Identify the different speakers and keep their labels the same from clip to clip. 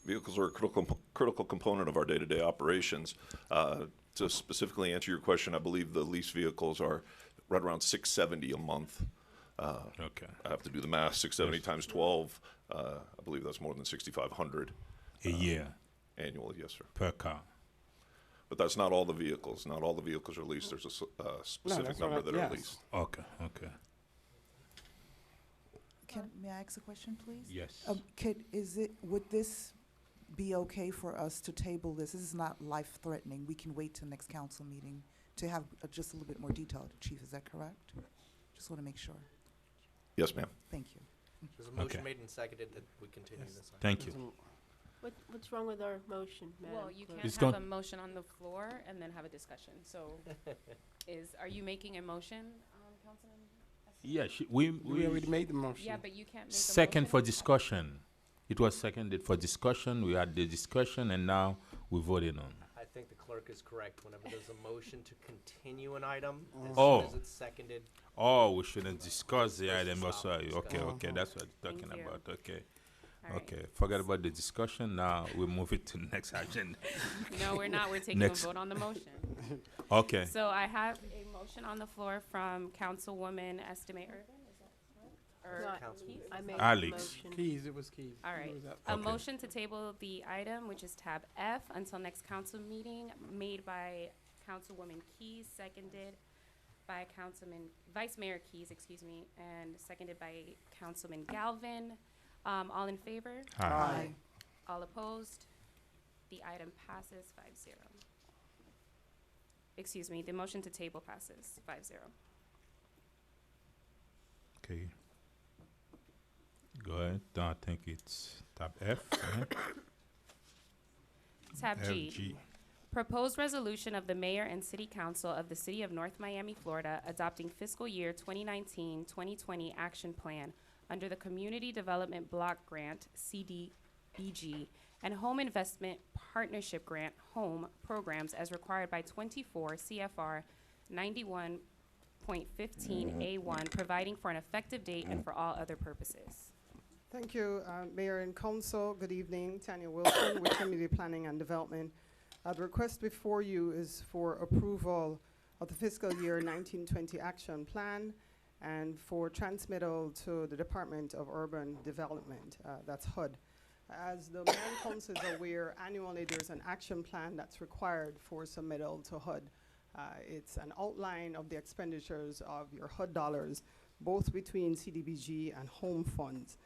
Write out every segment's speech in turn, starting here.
Speaker 1: Vehicles are a critical component of our day-to-day operations. To specifically answer your question, I believe the lease vehicles are right around 670 a month.
Speaker 2: Okay.
Speaker 1: I have to do the math. 670 times 12. I believe that's more than 6,500
Speaker 2: A year
Speaker 1: annually. Yes, sir.
Speaker 2: per car.
Speaker 1: But that's not all the vehicles. Not all the vehicles are leased. There's a specific
Speaker 3: that's
Speaker 1: number
Speaker 3: right,
Speaker 1: that
Speaker 3: yes.
Speaker 1: are leased.
Speaker 2: Okay, okay.
Speaker 4: May I ask a question, please?
Speaker 2: Yes.
Speaker 4: Would this be okay for us to table this? This is not life-threatening. We can wait till next council meeting to have just a little bit more detail. Chief, is that correct? Just want to make sure.
Speaker 1: Yes, ma'am.
Speaker 4: Thank you.
Speaker 5: There's a motion
Speaker 2: Okay.
Speaker 5: made and seconded that we continue this item.
Speaker 2: Thank you.
Speaker 6: What's wrong with our motion, Madam
Speaker 7: Well, you
Speaker 6: Clerk?
Speaker 7: can't
Speaker 2: It's
Speaker 7: have
Speaker 2: gon-
Speaker 7: a motion on the floor and then have a discussion. So are you making a motion, Councilman?
Speaker 2: Yeah,
Speaker 3: We already made the motion.
Speaker 7: Yeah, but you can't make a
Speaker 2: second
Speaker 7: motion.
Speaker 2: for discussion. It was seconded for discussion. We had the discussion, and now we voted on.
Speaker 5: I think the clerk is correct. Whenever there's a motion to continue an item, as
Speaker 2: Oh.
Speaker 5: soon as it's seconded,
Speaker 2: Oh, we shouldn't discuss the
Speaker 5: Supposed to
Speaker 2: item.
Speaker 5: stop
Speaker 2: Also,
Speaker 5: the
Speaker 2: okay,
Speaker 5: discussion.
Speaker 2: okay, that's what we're talking
Speaker 7: Thank you.
Speaker 2: about. Okay,
Speaker 7: All right.
Speaker 2: okay. Forget about the discussion. Now we move it to next agenda.
Speaker 7: No, we're not. We're taking
Speaker 2: Next.
Speaker 7: a vote on the motion.
Speaker 2: Okay.
Speaker 7: So I have a motion on the floor from Councilwoman Estimate Irvin. Is that correct? Or
Speaker 6: No,
Speaker 5: Councilman
Speaker 6: I made
Speaker 2: Alex.
Speaker 6: the motion.
Speaker 3: Keys, it was Keys.
Speaker 7: All right.
Speaker 3: Who was that?
Speaker 7: A
Speaker 2: Okay.
Speaker 7: motion to table the item, which is tab F, until next council meeting, made by Councilwoman Keys, seconded by Vice Mayor Keys, and seconded by Councilman Galvin. All in favor?
Speaker 2: Aye.
Speaker 7: All opposed? The item passes 5-0. Excuse me, the motion to table passes 5-0.
Speaker 2: Okay. Go ahead. I think it's tab F. Right?
Speaker 7: Tab G.
Speaker 2: FG.
Speaker 7: Proposed resolution of the mayor and city council of the city of North Miami, Florida, adopting fiscal year 2019-2020 action plan under the Community Development Block Grant, CDBG, and Home Investment Partnership Grant, HOME, programs as required by 24 CFR 91.15A1, providing for an effective date and for all other purposes.
Speaker 8: Thank you, Mayor and Council. Good evening. Tanya Wilson with Community Planning and Development. The request before you is for approval of the fiscal year 1920 action plan and for transmittal to the Department of Urban Development, that's HUD. As the Mayor and Council is aware, annually there's an action plan that's required for submittal to HUD. It's an outline of the expenditures of your HUD dollars, both between CDBG and home funds.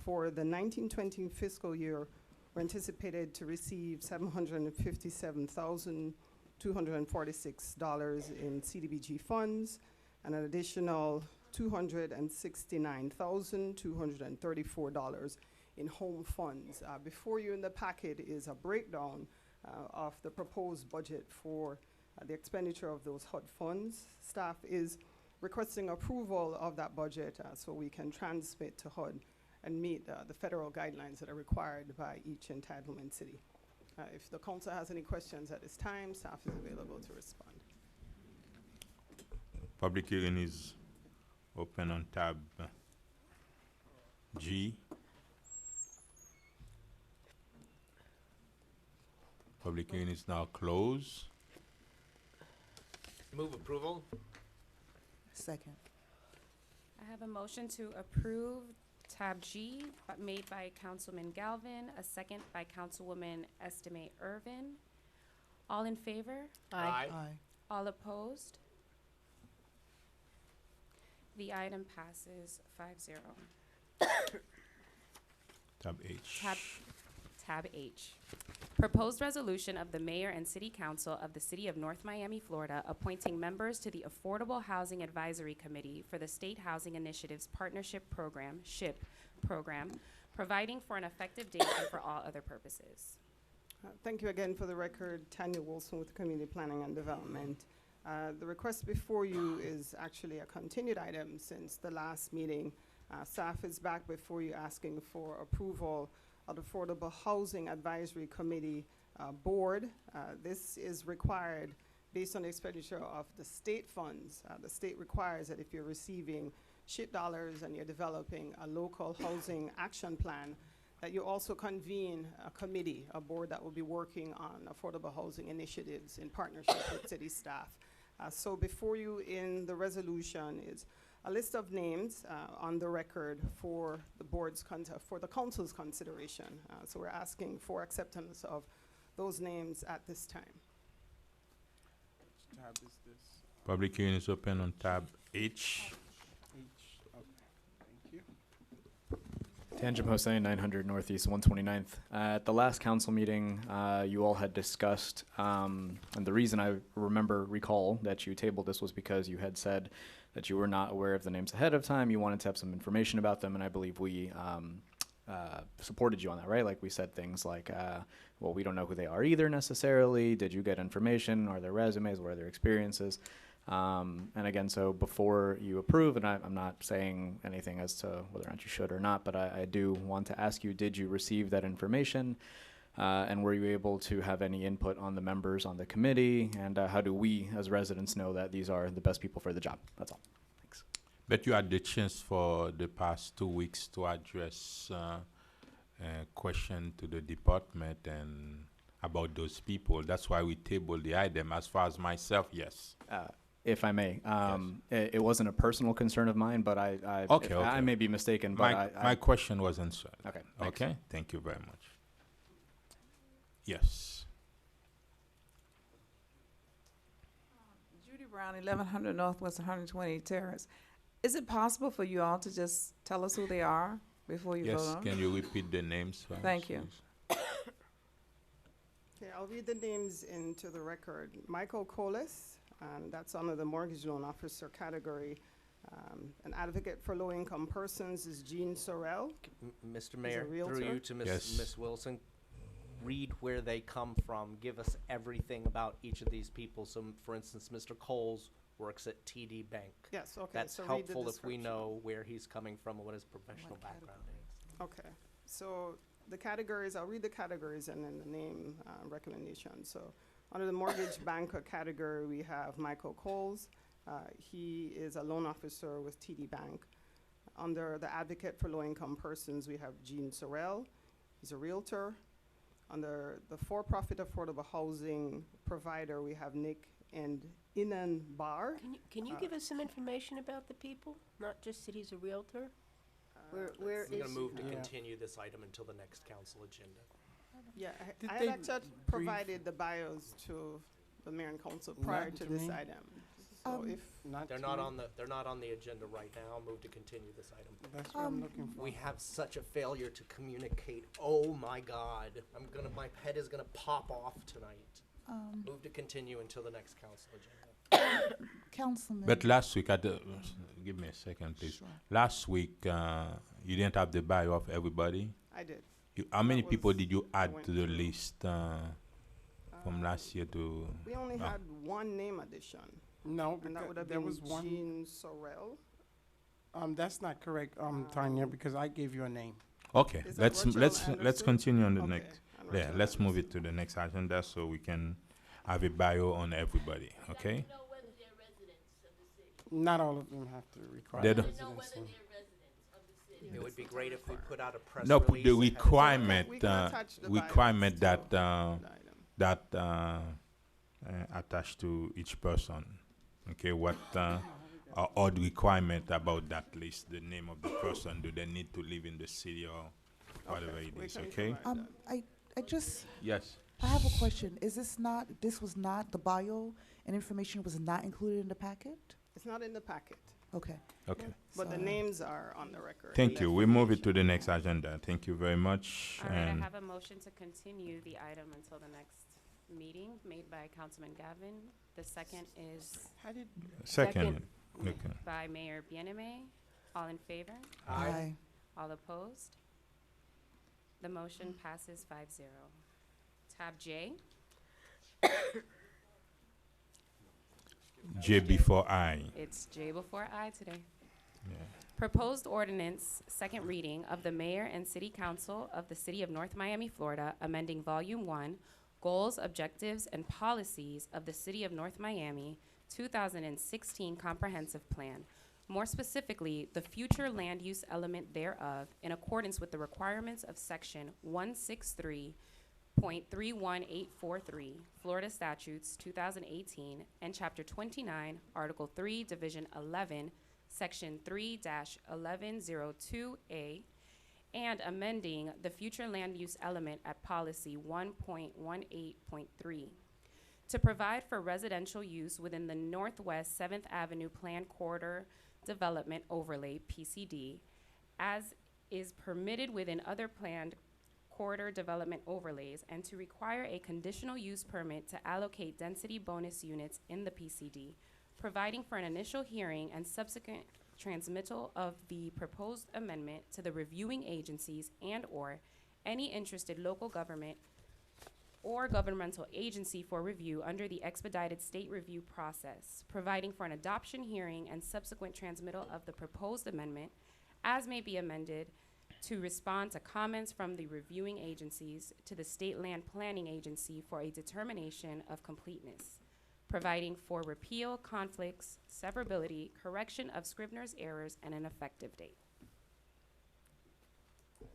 Speaker 8: For the 1920 fiscal year, we're anticipated to receive $757,246 in CDBG funds and an additional $269,234 in home funds. Before you in the packet is a breakdown of the proposed budget for the expenditure of those HUD funds. Staff is requesting approval of that budget so we can transmit to HUD and meet the federal guidelines that are required by each entitlement city. If the council has any questions at this time, staff is available to respond.
Speaker 2: Public hearing is open on tab G. Public hearing is now closed.
Speaker 5: move approval.
Speaker 4: Second.
Speaker 7: I have a motion to approve tab G, made by Councilman Galvin, a second by Councilwoman Estimate Irvin. All in favor?
Speaker 5: Aye.
Speaker 7: All opposed? The item passes 5-0.
Speaker 2: Tab H.
Speaker 7: Tab H. Proposed resolution of the mayor and city council of the city of North Miami, Florida, appointing members to the Affordable Housing Advisory Committee for the State Housing Initiatives Partnership Program, SHIP program, providing for an effective date and for all other purposes.
Speaker 8: Thank you again. For the record, Tanya Wilson with Community Planning and Development. The request before you is actually a continued item since the last meeting. Staff is back before you asking for approval of the Affordable Housing Advisory Committee board. This is required based on the expenditure of the state funds. The state requires that if you're receiving SHIP dollars and you're developing a local housing action plan, that you also convene a committee, a board that will be working on affordable housing initiatives in partnership with city staff. So before you in the resolution is a list of names on the record for the for the council's consideration. So we're asking for acceptance of those names at this time.
Speaker 3: Which tab is this?
Speaker 2: Public hearing is open on tab H.
Speaker 3: H. Okay. Thank you.
Speaker 9: Tanjim Hossein, 900 Northeast 129th. At the last council meeting, you all had discussed, and the reason I recall that you tabled this was because you had said that you were not aware of the names ahead of time. You wanted to have some information about them, and I believe we supported you on that, right? Like we said things like, well, we don't know who they are either necessarily. Did you get information? Are there resumes? What are their experiences? And again, so before you approve, and I'm not saying anything as to whether or not you should or not, but I do want to ask you, did you receive that information? And were you able to have any input on the members on the committee? And how do we as residents know that these are the best people for the job? That's all. Thanks.
Speaker 2: But you had the chance for the past 2 weeks to address a question to the department and about those people. That's why we tabled the item. As far as myself, yes.
Speaker 9: If I may, it wasn't a personal concern of mine, but I
Speaker 2: Okay.
Speaker 9: may be mistaken, but
Speaker 2: My question was answered.
Speaker 9: Okay, thanks.
Speaker 2: Okay, thank you very much. Yes.
Speaker 10: Judy Brown, 1100 Northwest 120 Terrace. Is it possible for you all to just tell us who they are before you
Speaker 2: Yes,
Speaker 10: vote on?
Speaker 2: can you repeat the names for us,
Speaker 10: Thank you.
Speaker 2: please?
Speaker 8: Okay, I'll read the names into the record. Michael Colas, that's under the mortgage loan officer category. An advocate for low-income persons is Jean Sorrell.
Speaker 5: Mr. Mayor, through
Speaker 8: realtor?
Speaker 5: you to
Speaker 2: Yes.
Speaker 5: Ms. Wilson, read where they come from. Give us everything about each of these people. So, for instance, Mr. Coles works at TD Bank.
Speaker 8: Yes, okay.
Speaker 5: That's
Speaker 8: so read the
Speaker 5: helpful if we
Speaker 8: description.
Speaker 5: know where he's coming from and what his professional
Speaker 4: What
Speaker 5: background is.
Speaker 8: Okay, so the categories, I'll read the categories and then the name recommendation. So under the mortgage banker category, we have Michael Coles. He is a loan officer with TD Bank. Under the advocate for low-income persons, we have Jean Sorrell. He's a realtor. Under the for-profit affordable housing provider, we have Nick and Inan Bar.
Speaker 6: Can you give us some information about the people, not just that he's a realtor? Where
Speaker 5: I'm going to
Speaker 6: is,
Speaker 5: move to
Speaker 3: Yeah.
Speaker 5: continue this item until the next council agenda.
Speaker 8: Yeah,
Speaker 3: Did
Speaker 8: I had
Speaker 3: they
Speaker 8: actually
Speaker 3: brief-
Speaker 8: provided the bios to the mayor and council prior
Speaker 3: Not
Speaker 8: to
Speaker 3: to
Speaker 8: this
Speaker 3: me.
Speaker 8: item. So if,
Speaker 5: They're not on the agenda right now. I'll move to continue this item.
Speaker 3: That's what I'm looking for.
Speaker 5: We have such a failure to communicate. Oh my God. My head is gonna pop off tonight. Move to continue until the next council agenda.
Speaker 4: Councilman.
Speaker 2: But last week, give me a second, please.
Speaker 4: Sure.
Speaker 2: Last week, you didn't have the bio of everybody.
Speaker 8: I did.
Speaker 2: How many
Speaker 8: That
Speaker 2: people
Speaker 8: was-
Speaker 2: did you
Speaker 8: I
Speaker 2: add
Speaker 8: went
Speaker 2: to the
Speaker 8: through.
Speaker 2: list from last year to?
Speaker 8: We only
Speaker 2: Ah.
Speaker 8: had one name addition,
Speaker 3: No,
Speaker 8: and that would
Speaker 3: because
Speaker 8: have
Speaker 3: there
Speaker 8: been
Speaker 3: was one.
Speaker 8: Jean Sorrell.
Speaker 3: That's not correct, Tanya, because I gave you a name.
Speaker 2: Okay,
Speaker 8: Is that
Speaker 2: let's
Speaker 8: Rachel
Speaker 2: let's
Speaker 8: Anderson?
Speaker 2: continue on the
Speaker 8: Okay,
Speaker 2: next.
Speaker 8: and
Speaker 2: Yeah,
Speaker 8: Rachel
Speaker 2: let's move
Speaker 8: Anderson.
Speaker 2: it to the next agenda so we can have a bio on everybody. Okay.
Speaker 3: Not all of them have to require
Speaker 2: They don't-
Speaker 3: residency.
Speaker 5: It would be great if we put out a press
Speaker 2: No,
Speaker 5: release.
Speaker 2: the
Speaker 5: ahead of time.
Speaker 2: requirement,
Speaker 8: We can attach the
Speaker 2: requirement
Speaker 8: bios to
Speaker 2: that
Speaker 8: the item.
Speaker 2: attached to each person. Okay, what are odd requirement about that list? The name of the person. Do they need to live in the city or whatever it
Speaker 8: we
Speaker 2: is?
Speaker 8: can
Speaker 2: Okay.
Speaker 8: provide that.
Speaker 2: Yes.
Speaker 4: I have a question. This was not, the bio and information was not included in the packet?
Speaker 8: It's not in the packet,
Speaker 4: Okay.
Speaker 2: Okay.
Speaker 8: but the
Speaker 4: So-
Speaker 8: names are on the record.
Speaker 2: Thank you. We move it to the next agenda. Thank you very much.
Speaker 7: All right, I
Speaker 2: And
Speaker 7: have a motion to continue the item until the next meeting made by Councilman Gavin. The second is
Speaker 3: How did,
Speaker 2: second. Okay.
Speaker 7: by Mayor Bieneme. All in favor?
Speaker 4: Aye.
Speaker 7: All opposed? The motion passes 5-0. Tab J.
Speaker 2: J before I.
Speaker 7: It's J before I today.
Speaker 2: Yeah.
Speaker 7: Proposed ordinance, second reading of the mayor and city council of the city of North Miami, Florida, amending Volume 1, Goals, Objectives, and Policies of the city of North Miami, 2016 Comprehensive Plan, More specifically, the future land use element thereof, in accordance with the requirements of Section 163.31843, Florida Statutes 2018, and Chapter 29, Article 3, Division 11, Section 3-1102A, and amending the future land use element at Policy 1.18.3 to provide for residential use within the Northwest 7th Avenue Planned Corridor Development Overlay, PCD, as is permitted within other planned corridor development overlays, and to require a conditional use permit to allocate density bonus units in the PCD, providing for an initial hearing and subsequent transmittal of the proposed amendment to the reviewing agencies and/or any interested local government or governmental agency for review under the expedited state review process, providing for an adoption hearing and subsequent transmittal of the proposed amendment as may be amended to respond to comments from the reviewing agencies to the State Land Planning Agency for a determination of completeness, providing for repeal, conflicts, severability, correction of Scrivener's errors, and an effective date.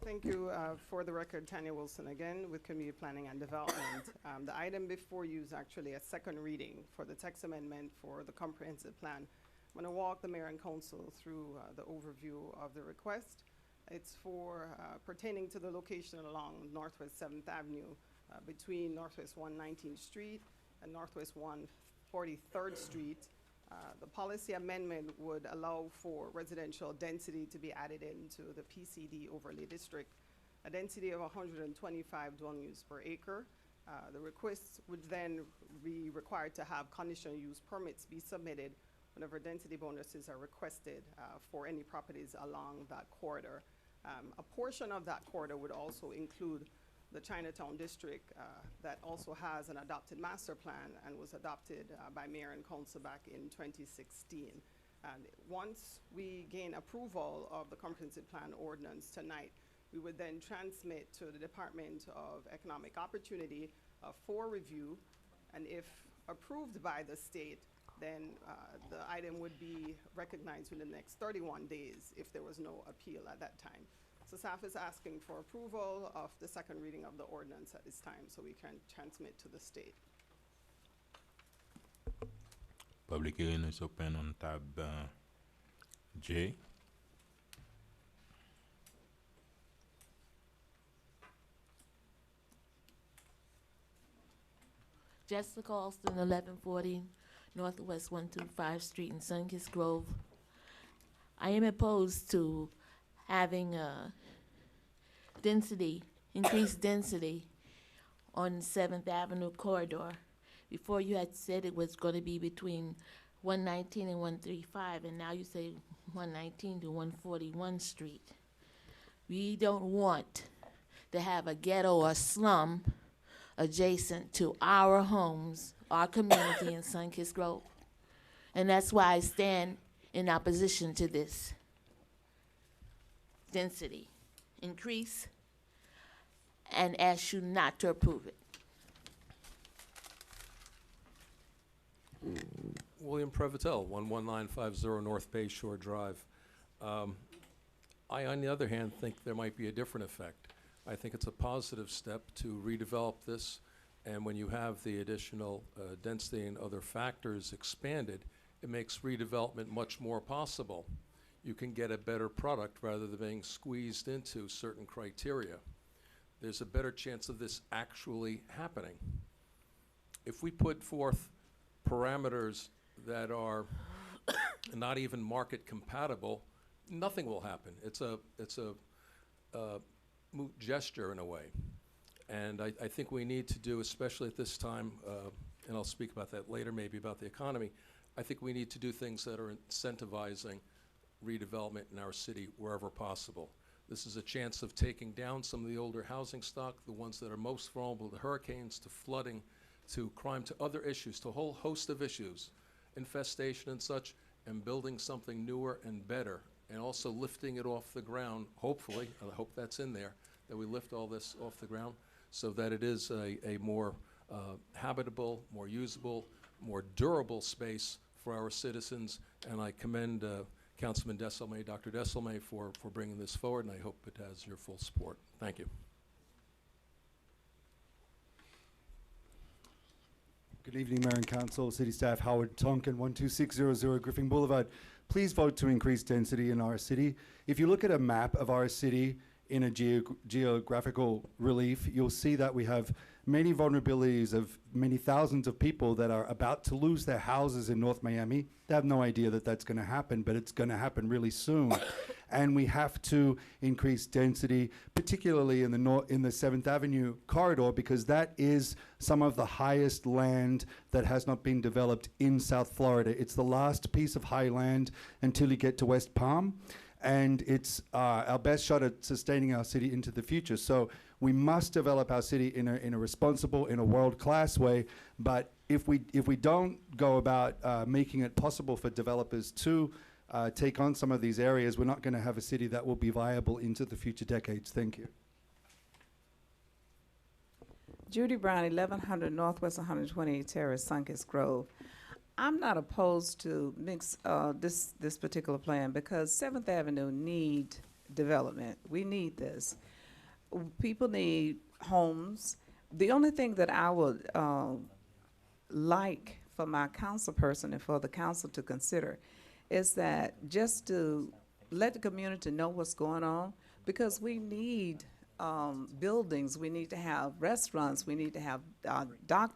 Speaker 8: Thank you. For the record, Tanya Wilson again with Community Planning and Development. The item before you is actually a second reading for the text amendment for the comprehensive plan. I'm going to walk the mayor and council through the overview of the request. It's for pertaining to the location along Northwest 7th Avenue between Northwest 119th Street and Northwest 143rd Street. The policy amendment would allow for residential density to be added into the PCD overlay district, a density of 125 dwelling units per acre. The request would then be required to have conditional use permits be submitted whenever density bonuses are requested for any properties along that corridor. A portion of that corridor would also include the Chinatown district that also has an adopted master plan and was adopted by mayor and council back in 2016. And once we gain approval of the comprehensive plan ordinance tonight, we would then transmit to the Department of Economic Opportunity for review. And if approved by the state, then the item would be recognized within the next 31 days if there was no appeal at that time. So staff is asking for approval of the second reading of the ordinance at this time so we can transmit to the state.
Speaker 2: Public hearing is open on tab J.
Speaker 11: Jessica Alston, 1140 Northwest 125 Street in Sunkist Grove. I am opposed to having increased density on 7th Avenue corridor. Before you had said it was going to be between 119 and 135, and now you say 119 to 141 Street. We don't want to have a ghetto or slum adjacent to our homes, our community in Sunkist Grove. And that's why I stand in opposition to this density increase and ask you not to approve it.
Speaker 12: William Prevotel, 11950 North Bay Shore Drive. I, on the other hand, think there might be a different effect. I think it's a positive step to redevelop this, and when you have the additional density and other factors expanded, it makes redevelopment much more possible. You can get a better product rather than being squeezed into certain criteria. There's a better chance of this actually happening. If we put forth parameters that are not even market compatible, nothing will happen. It's a moot gesture in a way. And I think we need to do, especially at this time, and I'll speak about that later, maybe about the economy, I think we need to do things that are incentivizing redevelopment in our city wherever possible. This is a chance of taking down some of the older housing stock, the ones that are most vulnerable to hurricanes, to flooding, to crime, to other issues, to a whole host of issues, infestation and such, and building something newer and better, and also lifting it off the ground, hopefully, I hope that's in there, that we lift all this off the ground so that it is a more habitable, more usable, more durable space for our citizens. And I commend Councilman Desilme, Dr. Desilme, for bringing this forward, and I hope it has your full support. Thank you.
Speaker 13: Good evening, Mayor and Council, City Staff, Howard Tonkin, 12600 Griffin Boulevard. Please vote to increase density in our city. If you look at a map of our city in a geographical relief, you'll see that we have many vulnerabilities of many thousands of people that are about to lose their houses in North Miami. They have no idea that that's going to happen, but it's going to happen really soon. And we have to increase density, particularly in the in the 7th Avenue corridor, because that is some of the highest land that has not been developed in South Florida. It's the last piece of high land until you get to West Palm, and it's our best shot at sustaining our city into the future. So we must develop our city in a responsible, in a world-class way. But if we don't go about making it possible for developers to take on some of these areas, we're not going to have a city that will be viable into the future decades. Thank you.
Speaker 10: Judy Brown, 1100 Northwest 128 Terrace, Sunkist Grove. I'm not opposed to this particular plan because 7th Avenue need development. We need this. People need homes. The only thing that I would like for my council person and for the council to consider is that just to let the community know what's going on, because we need buildings, we need to have restaurants, we need to have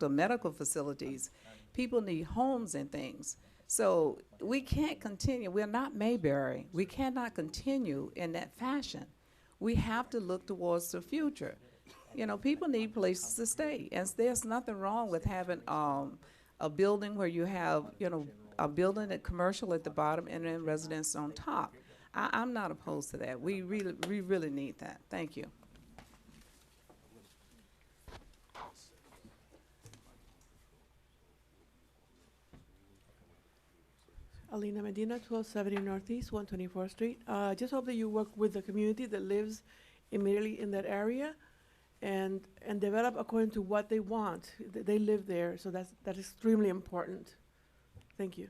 Speaker 10: medical facilities. People need homes and things. So we can't continue. We're not Mayberry. We cannot continue in that fashion. We have to look towards the future. You know, people need places to stay, and there's nothing wrong with having a building where you have, you know, a building at commercial at the bottom and then residence on top. I'm not opposed to that. We really need that. Thank you.
Speaker 14: Alina Medina, 1270 Northeast, 124th Street. Just hope that you work with the community that lives immediately in that area and develop according to what they want. They live there, so that's extremely important. Thank you.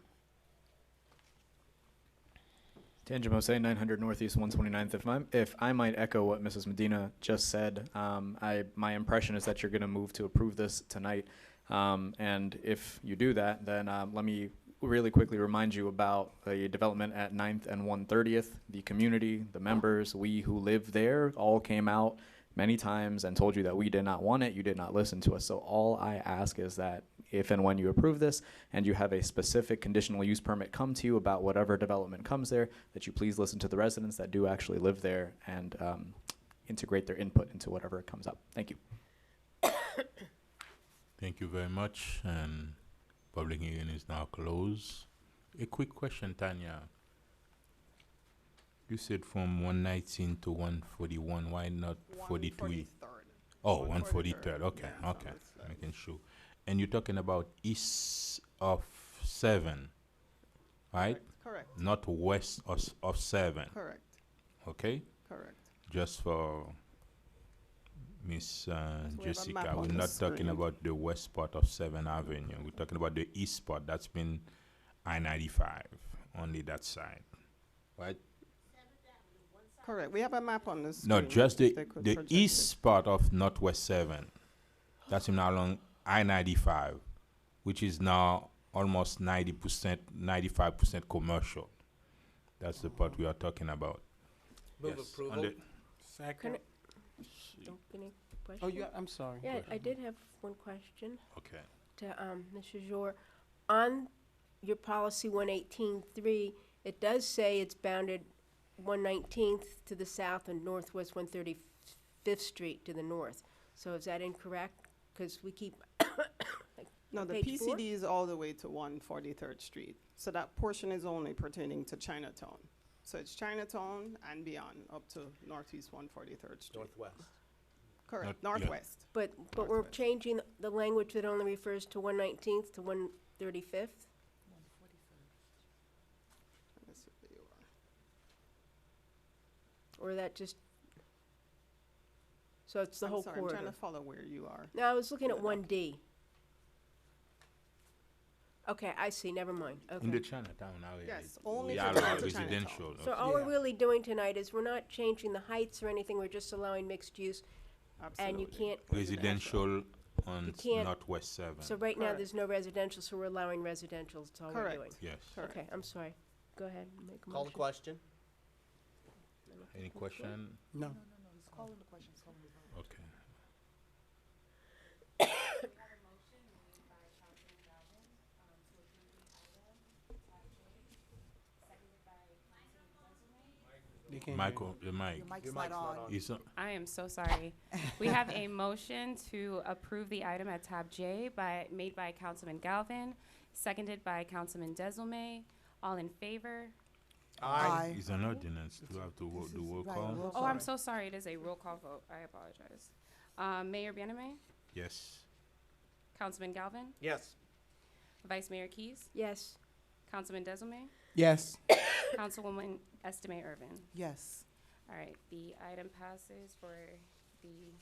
Speaker 9: Tangent Jose, 900 Northeast 129th. If I might echo what Mrs. Medina just said, my impression is that you're going to move to approve this tonight. And if you do that, then let me really quickly remind you about the development at 9th and 130th. The community, the members, we who live there all came out many times and told you that we did not want it. You did not listen to us. So all I ask is that if and when you approve this and you have a specific conditional use permit come to you about whatever development comes there, that you please listen to the residents that do actually live there and integrate their input into whatever comes up. Thank you.
Speaker 2: Thank you very much. And public hearing is now closed. A quick question, Tanya. You said from 119 to 141. Why not 43? Oh, 143rd. Okay, okay. Making sure. And you're talking about east of 7, right?
Speaker 8: Correct.
Speaker 2: Not west of 7.
Speaker 8: Correct.
Speaker 2: Okay?
Speaker 8: Correct.
Speaker 2: Just for Miss Jessica, we're
Speaker 8: on the
Speaker 2: not talking
Speaker 8: screen.
Speaker 2: about the west part of 7th Avenue. We're talking about the east part. That's been I-95, only that side, right?
Speaker 8: Correct. We have a map on the screen.
Speaker 2: No, just
Speaker 8: if they could
Speaker 2: the
Speaker 8: project
Speaker 2: east part of Northwest 7. That's now along I-95, which is now almost 90%, 95% commercial. That's the part we are talking about.
Speaker 5: Move
Speaker 2: Yes,
Speaker 5: approval.
Speaker 2: on the-
Speaker 3: Second. Oh, yeah, I'm sorry.
Speaker 6: Yeah, I did have one question
Speaker 2: Okay.
Speaker 6: to Mr. Jour. On your policy 118.3, it does say it's bounded 119th to the south and northwest 135th Street to the north. So is that incorrect? Because we keep
Speaker 8: No, the
Speaker 6: page 4?
Speaker 8: PCD is all the way to 143rd Street. So that portion is only pertaining to Chinatown. So it's Chinatown and beyond, up to Northeast 143rd Street.
Speaker 5: Northwest.
Speaker 8: Correct,
Speaker 2: Not- yeah.
Speaker 8: Northwest.
Speaker 6: But we're
Speaker 8: Northwest.
Speaker 6: changing the language that only refers to 119th to 135th?
Speaker 8: Let me see where you are.
Speaker 6: Or that just, so it's the
Speaker 8: I'm
Speaker 6: whole
Speaker 8: sorry, I'm trying
Speaker 6: corridor?
Speaker 8: to follow where you are.
Speaker 6: No, I was looking at
Speaker 8: Pull it up.
Speaker 6: 1D. Okay, I see, never mind,
Speaker 2: In the
Speaker 6: okay.
Speaker 2: Chinatown area.
Speaker 8: Yes, only
Speaker 2: we
Speaker 8: for
Speaker 2: allow
Speaker 8: the Chinatown.
Speaker 2: residential.
Speaker 6: So all we're really doing tonight is we're not changing the heights or anything, we're just allowing mixed use, and you
Speaker 8: Absolutely.
Speaker 6: can't,
Speaker 2: Residential on
Speaker 6: can't-
Speaker 2: Northwest 7.
Speaker 6: so right now,
Speaker 8: Correct.
Speaker 6: there's no residential, so we're allowing residential, that's all we're
Speaker 8: Correct.
Speaker 6: doing.
Speaker 2: Yes.
Speaker 8: Correct.
Speaker 6: Okay, I'm sorry, go ahead, make a
Speaker 5: Call the
Speaker 6: motion.
Speaker 5: question.
Speaker 2: Any question?
Speaker 3: No.
Speaker 2: Okay.
Speaker 3: They can't hear you.
Speaker 2: Michael, the mic.
Speaker 4: Your mic's
Speaker 5: Your
Speaker 4: not
Speaker 5: mic's not
Speaker 4: on.
Speaker 5: on.
Speaker 2: Is
Speaker 7: I am so sorry. We have a motion to approve the item at tab J made by Councilman Galvin, seconded by Councilman Desilme. All in favor?
Speaker 4: Aye.
Speaker 2: It's an ordinance. Do you have to
Speaker 4: This
Speaker 2: do
Speaker 4: is
Speaker 2: roll
Speaker 4: right,
Speaker 2: call?
Speaker 4: roll
Speaker 7: Oh, I'm
Speaker 4: call.
Speaker 7: so sorry. It is a roll call vote. I apologize. Mayor Bieneme,
Speaker 2: Yes.
Speaker 7: Councilman Galvin,
Speaker 5: Yes.
Speaker 7: Vice Mayor Keys,
Speaker 6: Yes,
Speaker 7: Councilman Desilme,
Speaker 3: Yes.
Speaker 7: Councilwoman Estime Irvin.
Speaker 4: Yes.
Speaker 7: All right, the item passes for the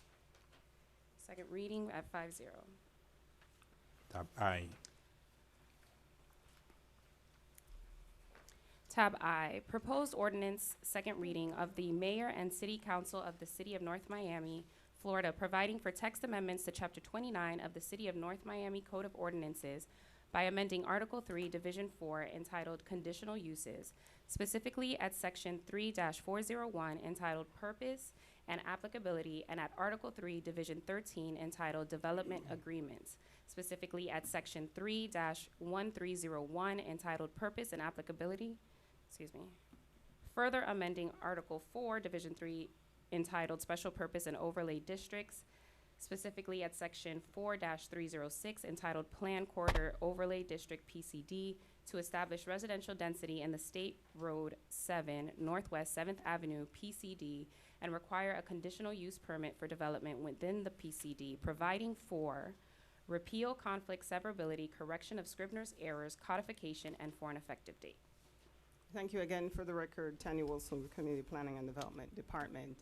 Speaker 7: second reading at 5-0.
Speaker 2: Tab I.
Speaker 7: Tab I, proposed ordinance, second reading of the mayor and city council of the city of North Miami, Florida, providing for text amendments to chapter 29 of the city of North Miami Code of Ordinances by amending Article 3, Division 4, entitled Conditional Uses, specifically at Section 3-401, entitled Purpose and Applicability, and at Article 3, Division 13, entitled Development Agreements, specifically at Section 3-1301, entitled Purpose and Applicability, further amending Article 4, Division 3, entitled Special Purpose and Overlay Districts, specifically at Section 4-306, entitled Plan Corridor Overlay District PCD, to establish residential density in the State Road 7, Northwest 7th Avenue PCD, and require a conditional use permit for development within the PCD, providing for repeal, conflict, severability, correction of Scribner's errors, codification, and for an effective date.
Speaker 8: Thank you again. For the record, Tanya Wilson, with Community Planning and Development Department.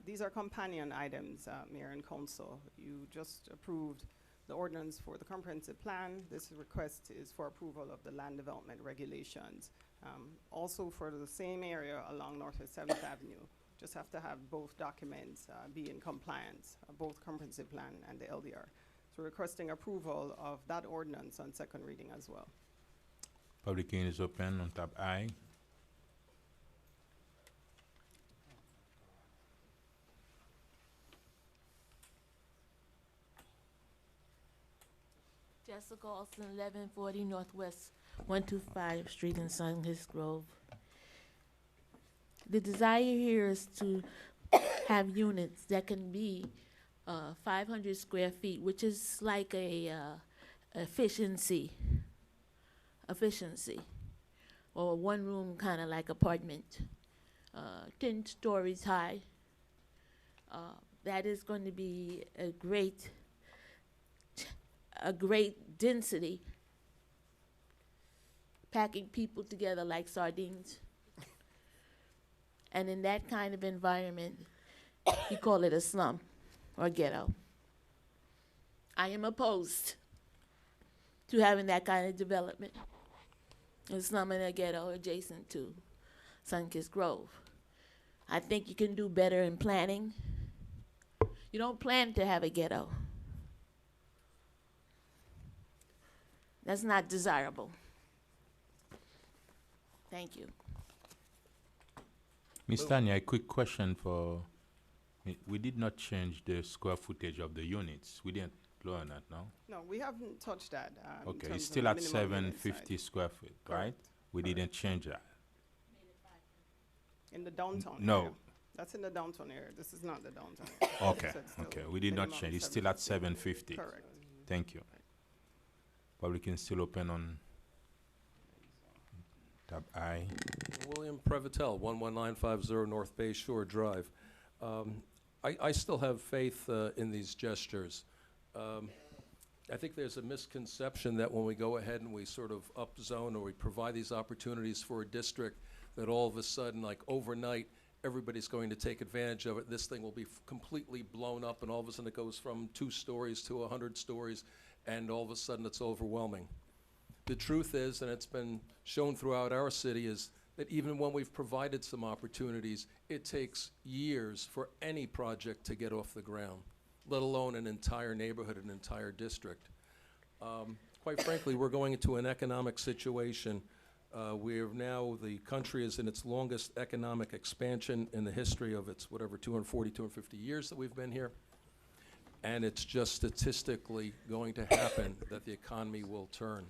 Speaker 8: These are companion items, Mayor and Council. You just approved the ordinance for the comprehensive plan. This request is for approval of the land development regulations. Also for the same area along Northwest 7th Avenue. Just have to have both documents be in compliance, both comprehensive plan and the LDR. So requesting approval of that ordinance on second reading as well.
Speaker 2: Public hearing is open on tab I.
Speaker 11: Jessica Olson, 1140 Northwest 125 Street in Sun Hills Grove. The desire here is to have units that can be 500 square feet, which is like a efficiency, or a one-room kind of like apartment, 10 stories high. That is going to be a great density, packing people together like sardines. And in that kind of environment, you call it a slum or ghetto. I am opposed to having that kind of development, a slum and a ghetto adjacent to Sunkist Grove. I think you can do better in planning. You don't plan to have a ghetto. That's not desirable. Thank you.
Speaker 2: Ms. Tanya, a quick question for, we did not change the square footage of the units. We didn't learn that, no?
Speaker 8: No, we haven't touched that. In
Speaker 2: Okay,
Speaker 8: terms
Speaker 2: it's
Speaker 8: of
Speaker 2: still
Speaker 8: the
Speaker 2: at
Speaker 8: minimum unit
Speaker 2: 750
Speaker 8: size.
Speaker 2: square feet, right?
Speaker 8: Correct.
Speaker 2: We didn't change that.
Speaker 8: In the downtown
Speaker 2: No.
Speaker 8: area. That's in the downtown area. This is not the downtown area.
Speaker 2: Okay,
Speaker 8: So it's still
Speaker 2: okay, we did not
Speaker 8: minimum
Speaker 2: change. It's still at 750.
Speaker 8: Correct.
Speaker 2: Thank you. Public hearing still open on tab I.
Speaker 12: William Prevotel, 11950 North Bay Shore Drive. I still have faith in these gestures. I think there's a misconception that when we go ahead and we sort of upzone or we provide these opportunities for a district, that all of a sudden, like overnight, everybody's going to take advantage of it. This thing will be completely blown up, and all of a sudden it goes from 2 stories to 100 stories, and all of a sudden it's overwhelming. The truth is, and it's been shown throughout our city, is that even when we've provided some opportunities, it takes years for any project to get off the ground, let alone an entire neighborhood, an entire district. Quite frankly, we're going into an economic situation where now the country is in its longest economic expansion in the history of its, whatever, 240, 250 years that we've been here. And it's just statistically going to happen that the economy will turn.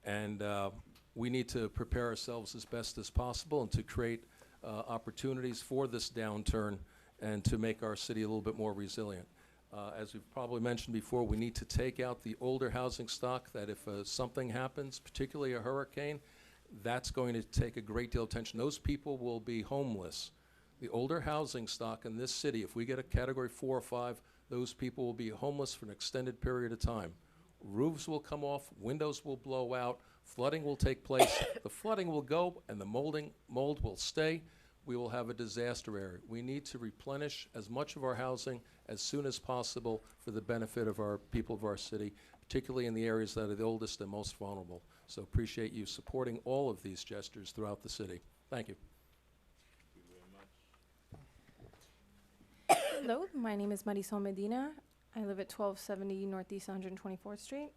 Speaker 12: And we need to prepare ourselves as best as possible and to create opportunities for this downturn and to make our city a little bit more resilient. As we've probably mentioned before, we need to take out the older housing stock that if something happens, particularly a hurricane, that's going to take a great deal of attention. Those people will be homeless. The older housing stock in this city, if we get a category 4 or 5, those people will be homeless for an extended period of time. Roofs will come off, windows will blow out, flooding will take place, the flooding will go, and the mold will stay. We will have a disaster area. We need to replenish as much of our housing as soon as possible for the benefit of our people of our city, particularly in the areas that are the oldest and most vulnerable. So appreciate you supporting all of these gestures throughout the city. Thank you.
Speaker 15: Hello, my name is Marisol Medina. I live at 1270 Northeast 124th Street.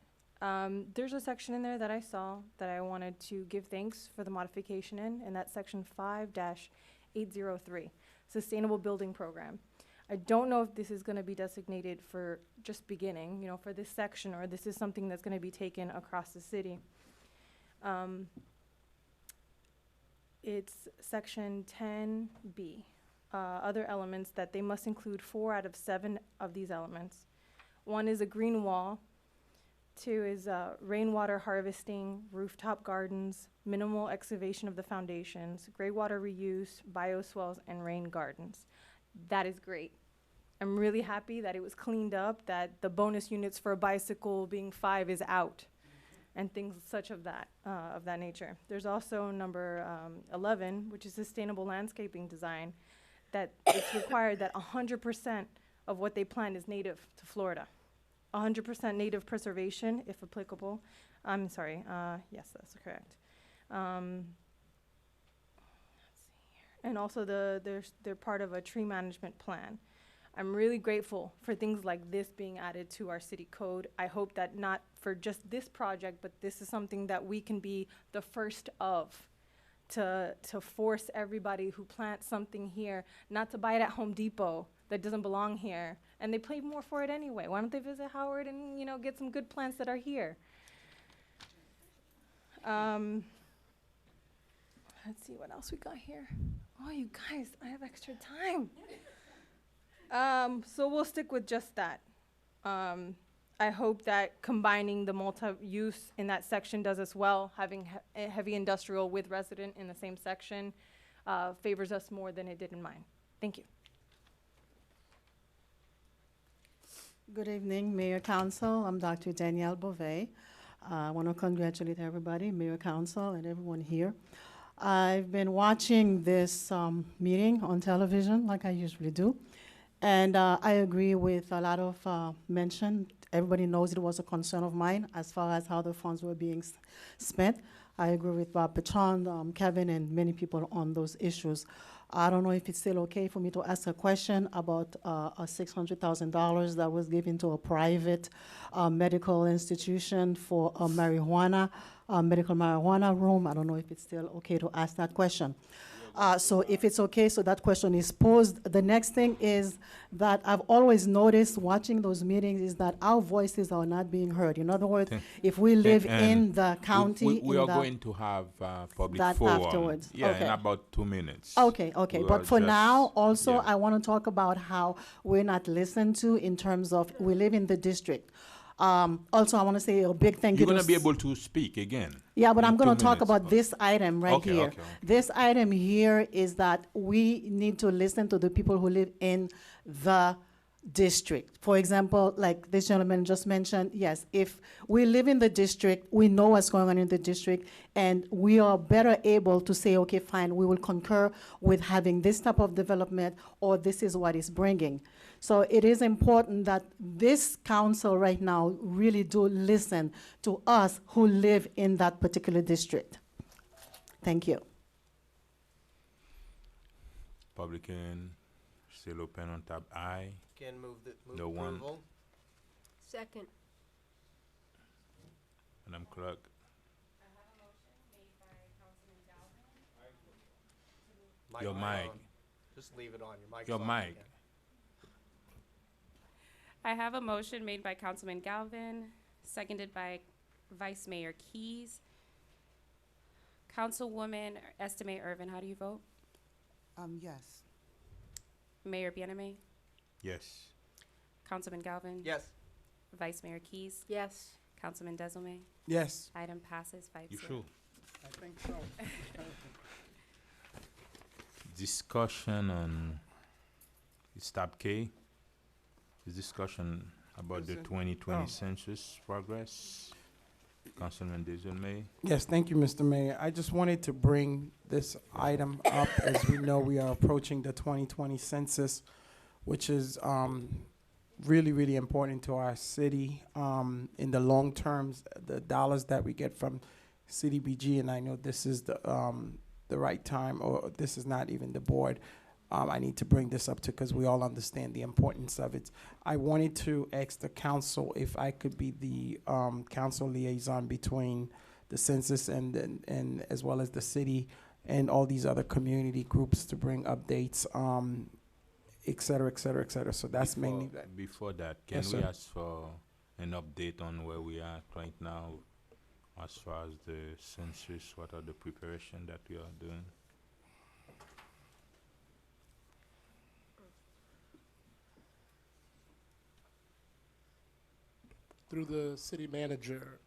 Speaker 15: There's a section in there that I saw that I wanted to give thanks for the modification in, and that's section 5-803, Sustainable Building Program. I don't know if this is going to be designated for just beginning, you know, for this section, or this is something that's going to be taken across the city. It's section 10B. Other elements that they must include 4 out of 7 of these elements. 1 is a green wall. 2 is rainwater harvesting, rooftop gardens, minimal excavation of the foundations, gray water reuse, bioswales, and rain gardens. That is great. I'm really happy that it was cleaned up, that the bonus units for a bicycle being 5 is out, and things such of that nature. There's also number 11, which is sustainable landscaping design, that it's required that 100% of what they plant is native to Florida. 100% native preservation, if applicable. I'm sorry, yes, that's correct. Let's see here. And also they're part of a tree management plan. I'm really grateful for things like this being added to our city code. I hope that not for just this project, but this is something that we can be the first of, to force everybody who plants something here not to buy it at Home Depot that doesn't belong here, and they pay more for it anyway. Why don't they visit Howard and, you know, get some good plants that are here? Let's see what else we got here. Oh, you guys, I have extra time. So we'll stick with just that. I hope that combining the multi-use in that section does as well, having heavy industrial with resident in the same section favors us more than it did in mine. Thank you.
Speaker 16: Good evening, Mayor Council. I'm Dr. Danielle Beauvais. I want to congratulate everybody, Mayor Council, and everyone here. I've been watching this meeting on television, like I usually do, and I agree with a lot of mention. Everybody knows it was a concern of mine as far as how the funds were being spent. I agree with Bob Petron, Kevin, and many people on those issues. I don't know if it's still okay for me to ask a question about a $600,000 that was given to a private medical institution for a medical marijuana room. I don't know if it's still okay to ask that question. So if it's okay, so that question is posed. The next thing is that I've always noticed watching those meetings is that our voices are not being heard. In other words, if we live in the county,
Speaker 2: we are going to have public
Speaker 16: that
Speaker 2: forum.
Speaker 16: afterwards.
Speaker 2: Yeah,
Speaker 16: Okay.
Speaker 2: in about 2 minutes.
Speaker 16: Okay, okay.
Speaker 2: We are
Speaker 16: But for
Speaker 2: just-
Speaker 16: now, also,
Speaker 2: yeah.
Speaker 16: I want to talk about how we're not listened to in terms of we live in the district. Also, I want to say a big thank you
Speaker 2: You're
Speaker 16: to
Speaker 2: going to be able to speak again.
Speaker 16: yeah, but
Speaker 2: in
Speaker 16: I'm going
Speaker 2: 2
Speaker 16: to talk
Speaker 2: minutes.
Speaker 16: about this item right
Speaker 2: Okay,
Speaker 16: here.
Speaker 2: okay.
Speaker 16: This item here is that we need to listen to the people who live in the district. For example, like this gentleman just mentioned, yes, if we live in the district, we know what's going on in the district, and we are better able to say, okay, fine, we will concur with having this type of development, or this is what it's bringing. So it is important that this council right now really do listen to us who live in that particular district. Thank you.
Speaker 2: Public hearing still open on tab I.
Speaker 5: Again, move
Speaker 2: No one.
Speaker 5: approval.
Speaker 6: Second.
Speaker 2: Madam Clerk. Your mic.
Speaker 5: Just leave it on. Your mic's
Speaker 2: Your
Speaker 5: on
Speaker 2: mic.
Speaker 5: again.
Speaker 7: I have a motion made by Councilman Galvin, seconded by Vice Mayor Keys. Councilwoman Estimate Irvin, how do you vote?
Speaker 4: Yes.
Speaker 7: Mayor Bienaimé?
Speaker 2: Yes.
Speaker 7: Councilman Galvin?
Speaker 5: Yes.
Speaker 7: Vice Mayor Keys?
Speaker 6: Yes.
Speaker 7: Councilman Desilme?
Speaker 3: Yes.
Speaker 7: Item passes 5-0.
Speaker 2: You sure?
Speaker 3: I think so.
Speaker 2: Discussion on, it's tab K. Is discussion about the
Speaker 3: Is it?
Speaker 2: 2020
Speaker 3: Oh.
Speaker 2: census progress. Councilman Desilme.
Speaker 3: Yes, thank you, Mr. Mayor. I just wanted to bring this item up as we know we are approaching the 2020 census, which is really, really important to our city. In the long terms, the dollars that we get from CDBG, and I know this is the right time, or this is not even the board. I need to bring this up too, because we all understand the importance of it. I wanted to ask the council if I could be the council liaison between the census and as well as the city and all these other community groups to bring updates, et cetera, et cetera, et cetera. So that's mainly that.
Speaker 2: Before that, can
Speaker 3: Yes,
Speaker 2: we
Speaker 3: sir.
Speaker 2: ask for an update on where we are right now as far as the census? What are the preparation that we are doing?
Speaker 17: Through the city manager,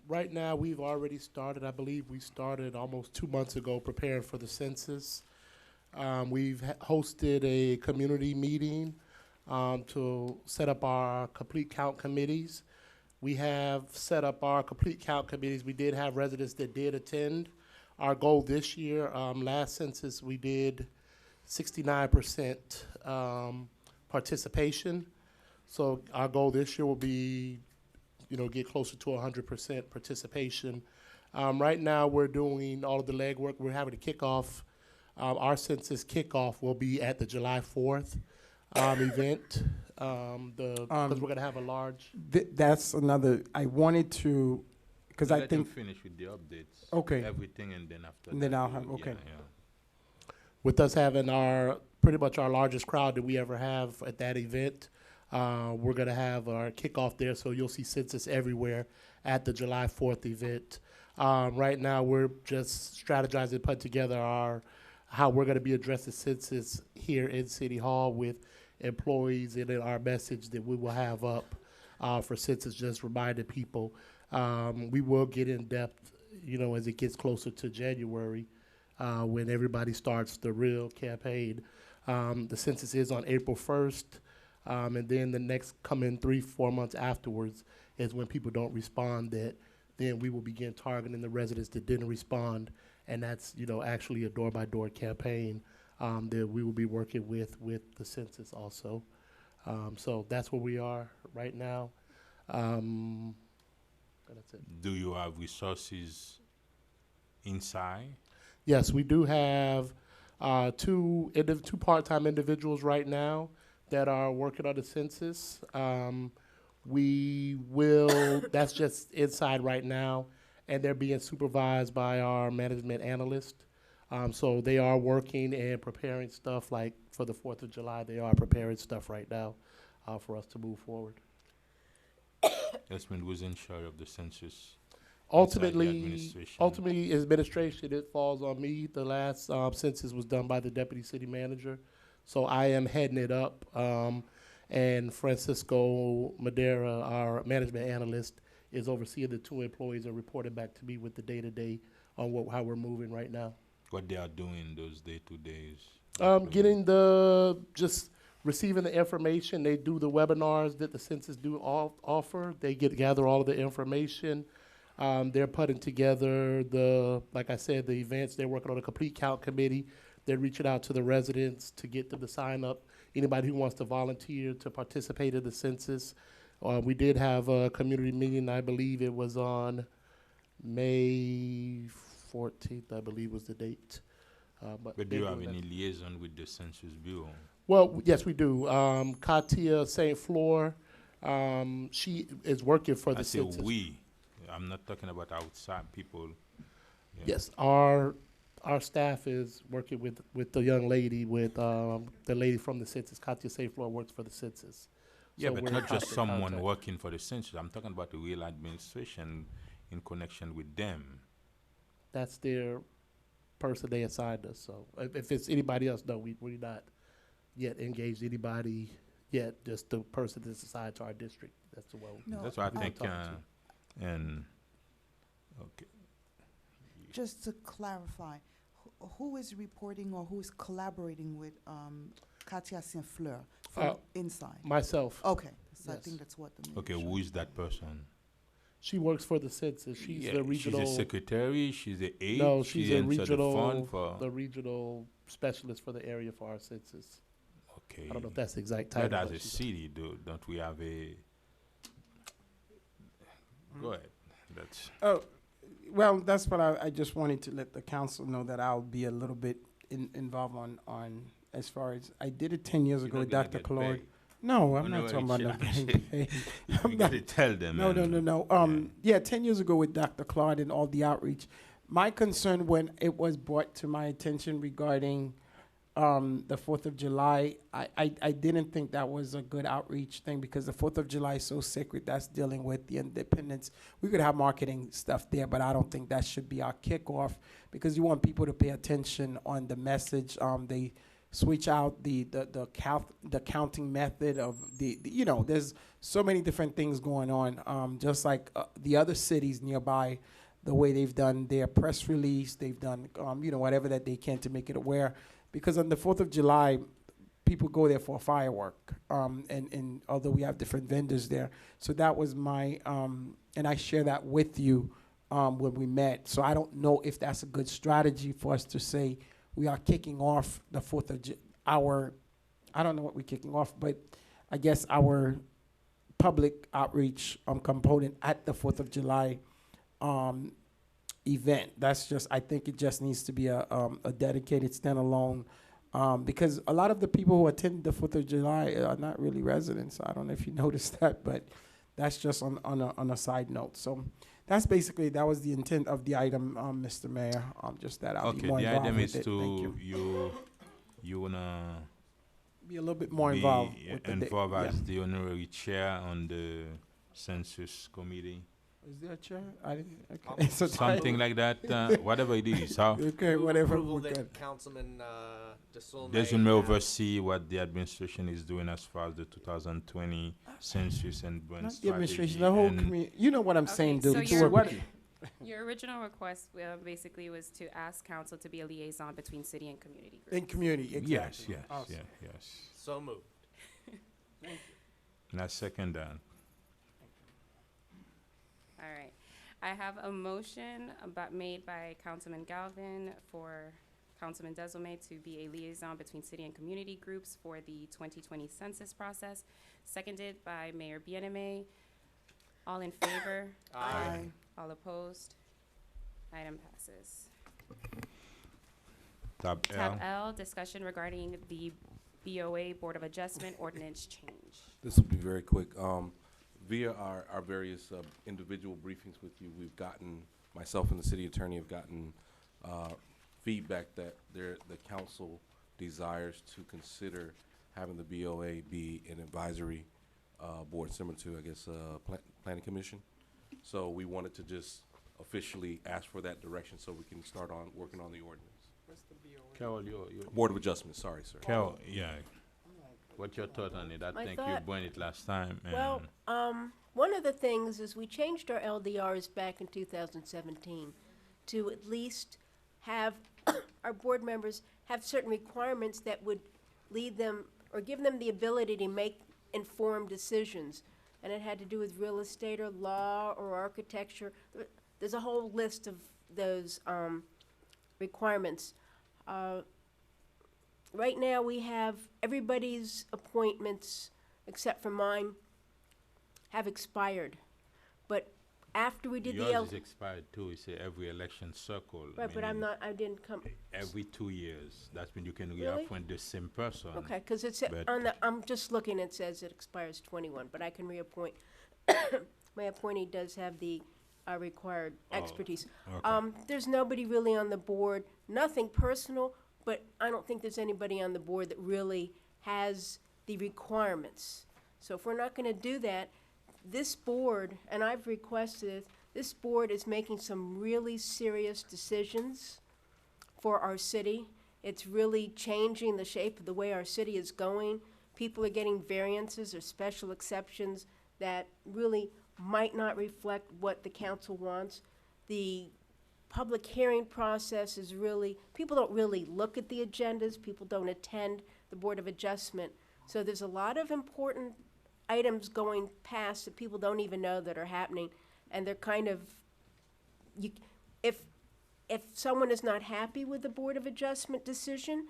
Speaker 17: right now we've already started, I believe we started almost 2 months ago preparing for the census. We've hosted a community meeting to set up our complete count committees. We have set up our complete count committees. We did have residents that did attend. Our goal this year, last census, we did 69% participation. So our goal this year will be, get closer to 100% participation. Right now, we're doing all of the legwork. We're having a kickoff. Our census kickoff will be at the July 4th event. Because we're gonna have a large.
Speaker 3: That's another. I wanted to, because I
Speaker 2: Let him
Speaker 3: think.
Speaker 2: finish with the updates.
Speaker 3: Okay.
Speaker 2: Everything, and then after
Speaker 3: And then
Speaker 2: that
Speaker 3: I'll
Speaker 2: we
Speaker 3: have-
Speaker 2: will-
Speaker 3: okay.
Speaker 2: yeah.
Speaker 17: With us having pretty much our largest crowd that we ever have at that event, we're gonna have our kickoff there, so you'll see census everywhere at the July 4th event. Right now, we're just strategizing, put together how we're gonna be addressing census here in City Hall with employees, and then our message that we will have up for census, just reminding people. We will get in depth, as it gets closer to January, when everybody starts the real campaign. The census is on April 1st, and then the next coming 3-4 months afterwards is when people don't respond, then we will begin targeting the residents that didn't respond, and that's, actually a door-by-door campaign that we will be working with the census also. So that's where we are right now. That's it.
Speaker 2: Do you have resources inside?
Speaker 17: Yes, we do have two part-time individuals right now that are working on the census. That's just inside right now, and they're being supervised by our management analyst. So they are working and preparing stuff, like for the 4th of July, they are preparing stuff right now for us to move forward.
Speaker 2: Esmond was in charge of the census.
Speaker 17: Ultimately, administration, it falls on me. The last census was done by the deputy city manager, so I am heading it up. And Francisco Madera, our management analyst, is overseeing the 2 employees and reporting back to me with the day-to-day on how we're moving right now.
Speaker 2: What they are doing those day-to-days?
Speaker 17: Just receiving the information. They do the webinars that the census do offer. They gather all of the information. They're putting together like I said, the events. They're working on a complete count committee. They're reaching out to the residents to get them to sign up. anybody who wants to volunteer to participate in the census. We did have a community meeting, I believe it was on May 14th, I believe was the date.
Speaker 2: But do
Speaker 17: they
Speaker 2: you have
Speaker 17: doing
Speaker 2: any
Speaker 17: that.
Speaker 2: liaison with the Census Bureau?
Speaker 17: Well, yes, we do. Katia St. Fleur, she is working for the
Speaker 2: I say
Speaker 17: census.
Speaker 2: we. I'm not talking about outside people. Yeah.
Speaker 17: Yes, our staff is working with the young lady, with the lady from the census. Katia St. Fleur works for the census.
Speaker 2: Yeah,
Speaker 17: So
Speaker 2: but
Speaker 17: we're in
Speaker 2: not just
Speaker 17: constant
Speaker 2: someone
Speaker 17: contact.
Speaker 2: working for the census. I'm talking about the real administration in connection with them.
Speaker 17: That's their person they assigned us. So if it's anybody else, no, we're not yet engaged anybody yet. Just the person that's assigned to our district. That's the one.
Speaker 4: No,
Speaker 2: That's what I
Speaker 4: I-
Speaker 2: think.
Speaker 17: talking to.
Speaker 2: And okay,
Speaker 4: Just to clarify, who is reporting or who is collaborating with Katia Saint-Fleur from inside?
Speaker 17: Myself.
Speaker 4: Okay, so I
Speaker 17: Yes.
Speaker 4: think that's what the.
Speaker 2: okay, who is that person?
Speaker 17: She works for the census. She's
Speaker 2: Yeah,
Speaker 17: the regional.
Speaker 2: She's a secretary. She's the aide.
Speaker 17: No,
Speaker 2: she
Speaker 17: she's a
Speaker 2: answer
Speaker 17: regional.
Speaker 2: the fund for.
Speaker 17: The regional specialist for the area for our census.
Speaker 2: Okay.
Speaker 17: I don't know if that's the exact title.
Speaker 2: But as
Speaker 17: but
Speaker 2: a
Speaker 17: she's
Speaker 2: city, don't we have a? Go ahead. That's.
Speaker 3: Oh, well, that's what I just wanted to let the council know, that I'll be a little bit involved on as far as, I did it 10 years
Speaker 2: You're
Speaker 3: ago
Speaker 2: not
Speaker 3: with
Speaker 2: gonna
Speaker 3: Dr.
Speaker 2: get
Speaker 3: Claude.
Speaker 2: paid.
Speaker 3: No, I'm
Speaker 2: Oh,
Speaker 3: not
Speaker 2: no,
Speaker 3: talking about
Speaker 2: it's-
Speaker 3: not getting paid. I'm
Speaker 2: You
Speaker 3: not-
Speaker 2: gotta tell them.
Speaker 3: No, no,
Speaker 2: and-
Speaker 3: no, no. Yeah, 10 years ago with Dr. Claude and all the outreach. My concern when it was brought to my attention regarding the 4th of July, I didn't think that was a good outreach thing, because the 4th of July is so sacred. That's dealing with the independence. We could have marketing stuff there, but I don't think that should be our kickoff, because you want people to pay attention on the message. They switch out the counting method of you know, there's so many different things going on. Just like the other cities nearby, the way they've done their press release, they've done you know, whatever that they can to make it aware. Because on the 4th of July, people go there for a firework, and although we have different vendors there, so that was my and I share that with you when we met. So I don't know if that's a good strategy for us to say we are kicking off the 4th of I don't know what we're kicking off, but I guess our public outreach component at the 4th of July event. That's just, I think it just needs to be a dedicated standalone, because a lot of the people who attend the 4th of July are not really residents. I don't know if you noticed that, but that's just on a side note. So that's basically, that was the intent of the item, Mr. Mayor. Just that I'll be
Speaker 2: Okay,
Speaker 3: more
Speaker 2: the
Speaker 3: involved
Speaker 2: item
Speaker 3: with
Speaker 2: is
Speaker 3: it. Thank you.
Speaker 2: you wanna
Speaker 3: Be a little bit more involved
Speaker 2: be
Speaker 3: with the
Speaker 2: involved
Speaker 3: yeah.
Speaker 2: as the honorary chair on the census committee.
Speaker 3: Is there a chair? I didn't. Okay. So
Speaker 2: Something like that. Whatever it is, huh?
Speaker 3: Okay, whatever.
Speaker 5: Approval
Speaker 3: we
Speaker 5: that
Speaker 3: got.
Speaker 5: Councilman DeSolme.
Speaker 2: They should oversee what the administration is doing as far as the 2020 census and brand
Speaker 3: Not the
Speaker 2: strategy.
Speaker 3: administration, the whole
Speaker 2: and
Speaker 3: community. You know what I'm saying,
Speaker 7: so
Speaker 3: dude.
Speaker 7: you're-
Speaker 3: What?
Speaker 7: Your original request basically was to ask council to be a liaison between city and community groups.
Speaker 3: In community, exactly.
Speaker 2: Yes, yes,
Speaker 3: Awesome.
Speaker 2: yes.
Speaker 5: So moved.
Speaker 2: And I second that.
Speaker 7: All right. I have a motion made by Councilman Galvin for Councilman DeSolme to be a liaison between city and community groups for the 2020 census process, seconded by Mayor Bien-Aimé. All in favor?
Speaker 5: Aye.
Speaker 7: All opposed? Item passes.
Speaker 2: Tab
Speaker 7: Tab
Speaker 2: L.
Speaker 7: L, discussion regarding the BOA Board of Adjustment ordinance change.
Speaker 18: This will be very quick. Via our various individual briefings with you, we've gotten, myself and the city attorney have gotten feedback that the council desires to consider having the BOA be an advisory board similar to, I guess, planning commission. So we wanted to just officially ask for that direction so we can start on working on the ordinance.
Speaker 2: Carol, you
Speaker 18: Board of Adjustment, sorry, sir.
Speaker 2: Carol, yeah. What's your thought on it? I
Speaker 6: My
Speaker 2: think you
Speaker 6: thought-
Speaker 2: brought it last time. And
Speaker 6: Well, one of the things is we changed our LDRs back in 2017 to at least have our board members have certain requirements that would lead them or give them the ability to make informed decisions. And it had to do with real estate or law or architecture. There's a whole list of those requirements. right now we have everybody's appointments, except for mine, have expired. But after we did the
Speaker 2: Yours is expired too. It's every election circle.
Speaker 6: right, but
Speaker 2: meaning
Speaker 6: I didn't come.
Speaker 2: every 2 years. That's when you can
Speaker 6: Really?
Speaker 2: reappoint the same person.
Speaker 6: Okay, because it's
Speaker 2: But-
Speaker 6: on the, I'm just looking, it says it expires 21, but I can reappoint. My appointee does have the required expertise.
Speaker 2: okay.
Speaker 6: There's nobody really on the board, nothing personal, but I don't think there's anybody on the board that really has the requirements. So if we're not gonna do that, this board, and I've requested, this board is making some really serious decisions for our city. It's really changing the shape of the way our city is going. People are getting variances or special exceptions that really might not reflect what the council wants. The public hearing process is really, people don't really look at the agendas, people don't attend the Board of Adjustment. So there's a lot of important items going past that people don't even know that are happening, and they're kind of, you, if someone is not happy with the Board of Adjustment decision,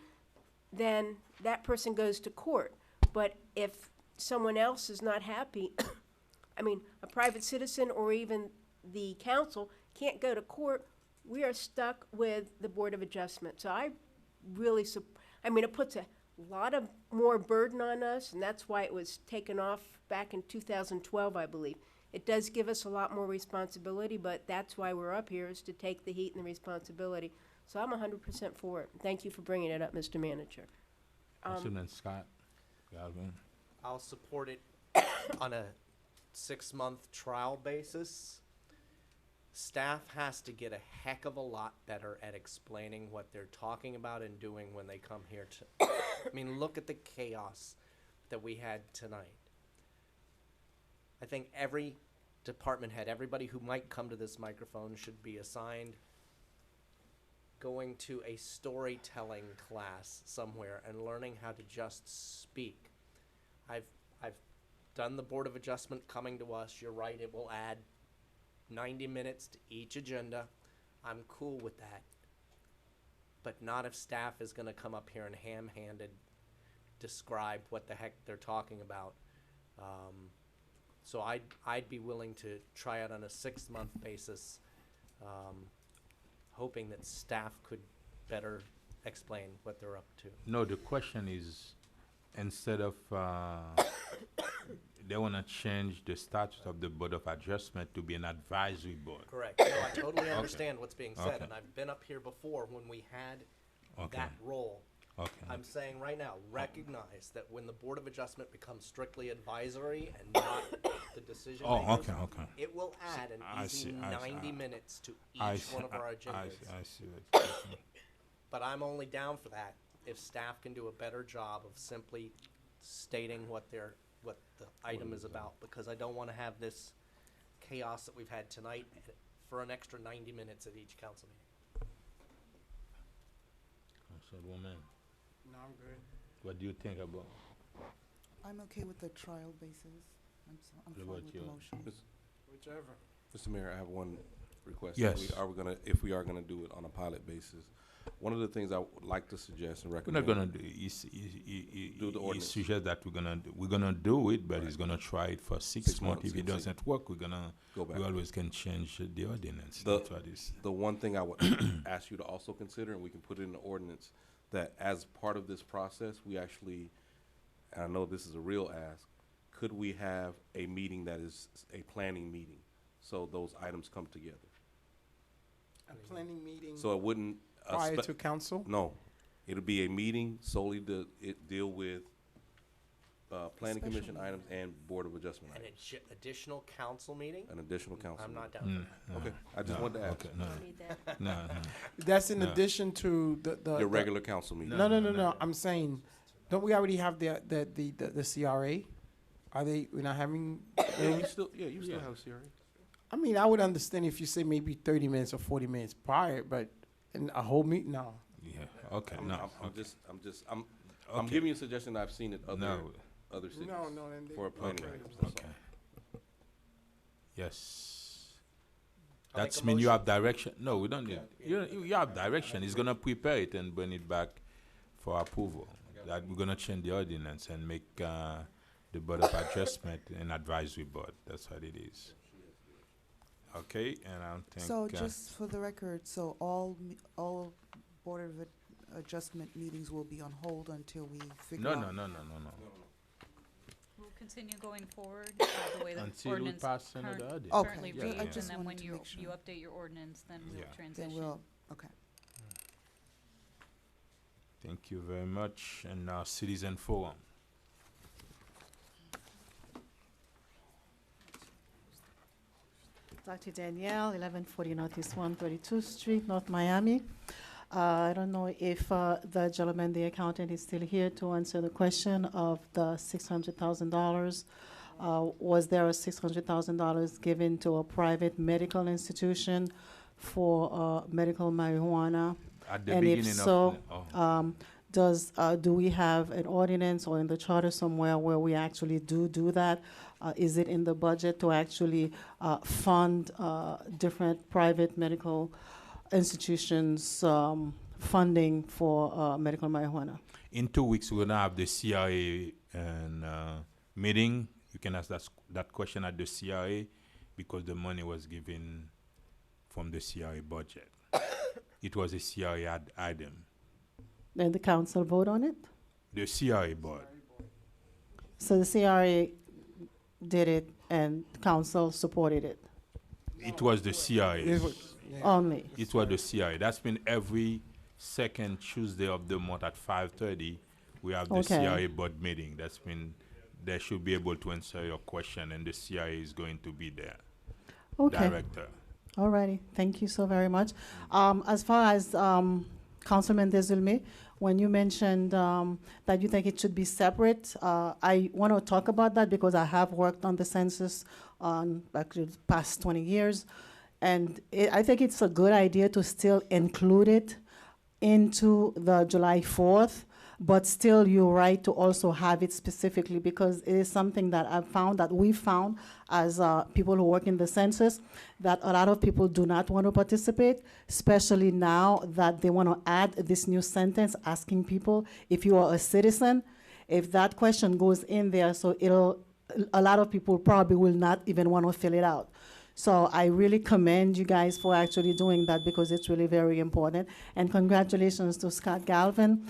Speaker 6: then that person goes to court. But if someone else is not happy, I mean, a private citizen or even the council can't go to court, we are stuck with the Board of Adjustment. So I really, I mean, it puts a lot of more burden on us, and that's why it was taken off back in 2012, I believe. It does give us a lot more responsibility, but that's why we're up here, is to take the heat and the responsibility. So I'm 100% for it. Thank you for bringing it up, Mr. Manager.
Speaker 2: Councilman Scott Galvin.
Speaker 5: I'll support it on a 6-month trial basis. Staff has to get a heck of a lot better at explaining what they're talking about and doing when they come here to, I mean, look at the chaos that we had tonight. I think every department head, everybody who might come to this microphone should be assigned going to a storytelling class somewhere and learning how to just speak. I've done the Board of Adjustment coming to us. You're right, it will add 90 minutes to each agenda. I'm cool with that. But not if staff is gonna come up here and ham-handed describe what the heck they're talking about. So I'd be willing to try it on a 6-month basis, hoping that staff could better explain what they're up to.
Speaker 2: No, the question is, instead of, they want to change the status of the Board of Adjustment to be an advisory board.
Speaker 5: Correct. No, I totally
Speaker 2: Okay.
Speaker 5: understand what's being said,
Speaker 2: Okay.
Speaker 5: and I've been up here before when we had
Speaker 2: Okay.
Speaker 5: that role.
Speaker 2: Okay.
Speaker 5: I'm saying right now, recognize that when the Board of Adjustment becomes strictly advisory and not the decision
Speaker 2: Oh,
Speaker 5: makers,
Speaker 2: okay, okay.
Speaker 5: it will add an
Speaker 2: I
Speaker 5: easy
Speaker 2: see,
Speaker 5: 90 minutes to
Speaker 2: I
Speaker 5: each
Speaker 2: see,
Speaker 5: one of our
Speaker 2: I
Speaker 5: agendas.
Speaker 2: see what you're saying.
Speaker 5: But I'm only down for that if staff can do a better job of simply stating what the item is about, because I don't want to have this chaos that we've had tonight for an extra 90 minutes at each council meeting.
Speaker 2: Councilwoman,
Speaker 3: No, I'm good.
Speaker 2: what do you think about?
Speaker 4: I'm okay with the trial basis. I'm
Speaker 2: What
Speaker 4: fine
Speaker 2: about
Speaker 4: with the
Speaker 2: you?
Speaker 4: motion.
Speaker 3: Whichever.
Speaker 18: Mr. Mayor, I have one request.
Speaker 2: Yes.
Speaker 18: If we are gonna do it on a pilot basis, one of the things I would like to suggest and
Speaker 2: We're
Speaker 18: recommend.
Speaker 2: not gonna do,
Speaker 18: Do the
Speaker 2: he
Speaker 18: ordinance.
Speaker 2: suggests that we're gonna do it, but he's gonna try it for 6
Speaker 18: 6
Speaker 2: months.
Speaker 18: months,
Speaker 2: If it
Speaker 18: and see.
Speaker 2: doesn't work, we're gonna,
Speaker 18: Go back.
Speaker 2: we always can change the ordinance.
Speaker 18: The-
Speaker 2: That's what it's.
Speaker 18: The one thing I would ask you to also consider, and we can put it in the ordinance, that as part of this process, we actually, and I know this is a real ask, could we have a meeting that is a planning meeting? So those items come together.
Speaker 3: A planning meeting
Speaker 18: So it wouldn't.
Speaker 3: prior to council?
Speaker 18: No, it'll be a meeting solely to deal with planning
Speaker 4: Special
Speaker 18: commission
Speaker 4: meeting.
Speaker 18: items and Board of Adjustment
Speaker 5: An
Speaker 18: items.
Speaker 5: additional council meeting?
Speaker 18: An additional council.
Speaker 5: I'm not
Speaker 18: meeting.
Speaker 5: down for that.
Speaker 18: Okay, I just wanted to ask.
Speaker 2: Okay, no,
Speaker 6: Don't need that.
Speaker 2: no, no.
Speaker 3: That's in
Speaker 2: No.
Speaker 3: addition to the.
Speaker 18: Your regular council meeting.
Speaker 3: No. I'm saying, don't we already have the CRA? Are we're not having?
Speaker 18: Yeah, you still have a CRA.
Speaker 3: I mean, I would understand if you say maybe 30 minutes or 40 minutes prior, but in a whole meeting, no.
Speaker 2: Yeah, okay,
Speaker 18: I'm
Speaker 2: no, okay.
Speaker 18: I'm
Speaker 2: Okay.
Speaker 18: giving you a suggestion that I've seen it
Speaker 2: No.
Speaker 18: other cities.
Speaker 3: No, then they-
Speaker 18: For planning
Speaker 3: okay.
Speaker 18: items, that's
Speaker 2: Okay. Yes.
Speaker 5: I'll make
Speaker 2: That's
Speaker 5: a
Speaker 2: mean you
Speaker 5: motion.
Speaker 2: have direction. No, we don't need, you have direction. He's gonna prepare it and bring it back for approval. That we're gonna change the ordinance and make the Board of Adjustment an advisory board. That's what it is. Okay, and I don't think.
Speaker 4: So just for the record, so all Board of Adjustment meetings will be on hold until we figure
Speaker 2: No,
Speaker 4: out?
Speaker 2: no, no, no, no, no.
Speaker 19: We'll continue going forward the way the
Speaker 2: Until we
Speaker 19: ordinance
Speaker 2: pass another ordinance.
Speaker 4: Okay,
Speaker 19: currently
Speaker 2: yeah,
Speaker 19: reads,
Speaker 2: yeah. I
Speaker 19: and
Speaker 4: just
Speaker 19: then
Speaker 4: wanted
Speaker 19: when
Speaker 4: to
Speaker 19: you
Speaker 4: make sure.
Speaker 19: you update your ordinance, then we'll
Speaker 2: Yeah.
Speaker 19: transition.
Speaker 4: Then we'll, okay.
Speaker 2: Thank you very much. And now Citizen Forum.
Speaker 16: Dr. Danielle, 1140 Northeast 132nd Street, North Miami. I don't know if the gentleman, the accountant, is still here to answer the question of the $600,000. Was there a $600,000 given to a private medical institution for medical marijuana?
Speaker 2: At the
Speaker 16: And if
Speaker 2: beginning
Speaker 16: so,
Speaker 2: of
Speaker 16: do we have an ordinance or in the charter somewhere where we actually do that? Is it in the budget to actually fund different private medical institutions funding for medical marijuana?
Speaker 2: in 2 weeks, we're gonna have the CRA and meeting. You can ask that question at the CRA because the money was given from the CRA budget. It was a CRA item.
Speaker 16: Then the council vote on it?
Speaker 2: The CRA board.
Speaker 16: So the CRA did it and council supported it?
Speaker 2: It was the CRA.
Speaker 16: Only?
Speaker 2: It was the CRA. That's been every second Tuesday of the month at 5:30. We have the
Speaker 16: Okay.
Speaker 2: CRA board meeting. That's been, they should be able to answer your question, and the CRA is going to be there.
Speaker 16: Okay.
Speaker 2: Director.
Speaker 16: All righty, thank you so very much. As far as Councilman Desulme, when you mentioned that you think it should be separate, I want to talk about that because I have worked on the census on actually the past 20 years. And I think it's a good idea to still include it into the July 4th, but still you're right to also have it specifically because it is something that I've found, that we found as people who work in the census, that a lot of people do not want to participate, especially now that they want to add this new sentence asking people if you are a citizen. If that question goes in there, so a lot of people probably will not even want to fill it out. So I really commend you guys for actually doing that because it's really very important. And congratulations to Scott Galvin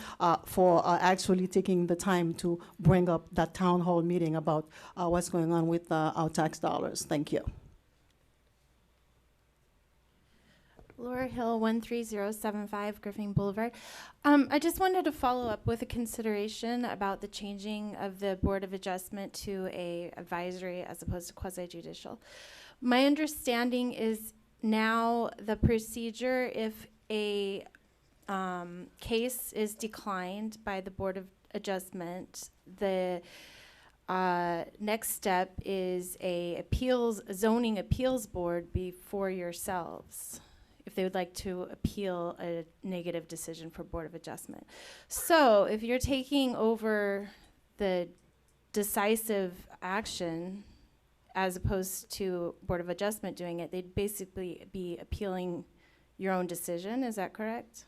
Speaker 16: for actually taking the time to bring up that town hall meeting about what's going on with our tax dollars. Thank you.
Speaker 20: Laura Hill, 13075 Griffin Boulevard. I just wanted to follow up with a consideration about the changing of the Board of Adjustment to a advisory as opposed to quasi-judicial. My understanding is now the procedure, if a case is declined by the Board of Adjustment, the next step is a zoning appeals board before yourselves, if they would like to appeal a negative decision for Board of Adjustment. So if you're taking over the decisive action as opposed to Board of Adjustment doing it, they'd basically be appealing your own decision, is that correct?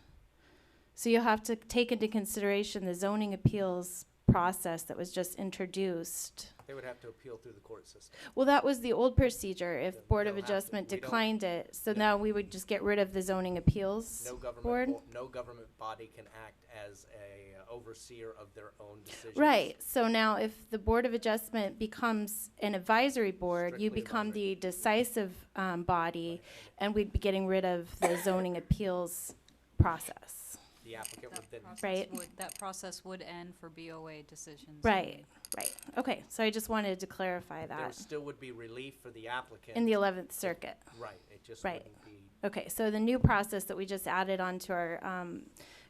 Speaker 20: So you'll have to take into consideration the zoning appeals process that was just introduced.
Speaker 5: They would have to appeal through the court system.
Speaker 20: Well, that was the old procedure if
Speaker 5: Then
Speaker 20: Board of
Speaker 5: they'll have to-
Speaker 20: Adjustment
Speaker 5: we don't-
Speaker 20: declined it. So now we would just get rid of the zoning appeals
Speaker 5: No government,
Speaker 20: board?
Speaker 5: no government body can act as a overseer of their own decisions.
Speaker 20: Right, so now if the Board of Adjustment becomes an advisory board, you
Speaker 5: Strictly
Speaker 20: become the decisive body, and we'd be getting rid of the zoning appeals process.
Speaker 5: The applicant would then.
Speaker 20: Right.
Speaker 19: That process would end for BOA decisions.
Speaker 20: Right, right. Okay, so I just wanted to clarify
Speaker 5: There
Speaker 20: that.
Speaker 5: still would be relief for the applicant.
Speaker 20: In the 11th Circuit.
Speaker 5: Right, it just
Speaker 20: Right.
Speaker 5: wouldn't be.
Speaker 20: Okay, so the new process that we just added onto our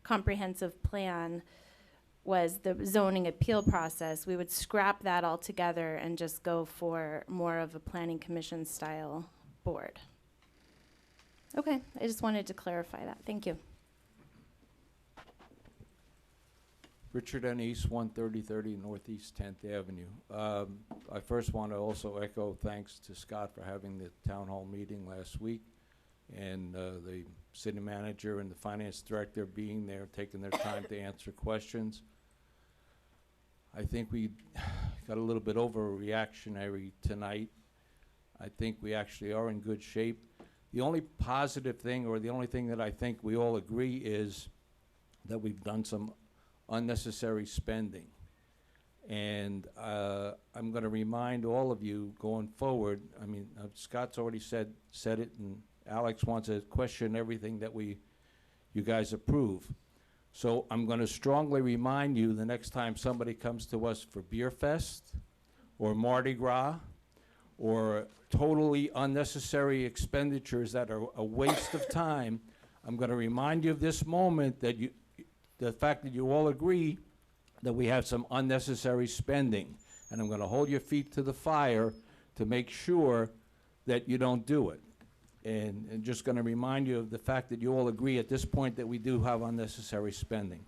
Speaker 20: comprehensive plan was the zoning appeal process. We would scrap that altogether and just go for more of a planning commission style board. Okay, I just wanted to clarify that. Thank you.
Speaker 21: Richard N. East, 13030 Northeast 10th Avenue. I first want to also echo thanks to Scott for having the town hall meeting last week. and the city manager and the finance director being there, taking their time to answer questions. I think we got a little bit overreactionary tonight. I think we actually are in good shape. The only positive thing, or the only thing that I think we all agree, is that we've done some unnecessary spending. And I'm going to remind all of you going forward, I mean, Scott's already said it, and Alex wants to question everything that you guys approve. So I'm going to strongly remind you the next time somebody comes to us for Beer Fest or Mardi Gras or totally unnecessary expenditures that are a waste of time, I'm going to remind you of this moment, that the fact that you all agree that we have some unnecessary spending. And I'm going to hold your feet to the fire to make sure that you don't do it. And just going to remind you of the fact that you all agree at this point that we do have unnecessary spending.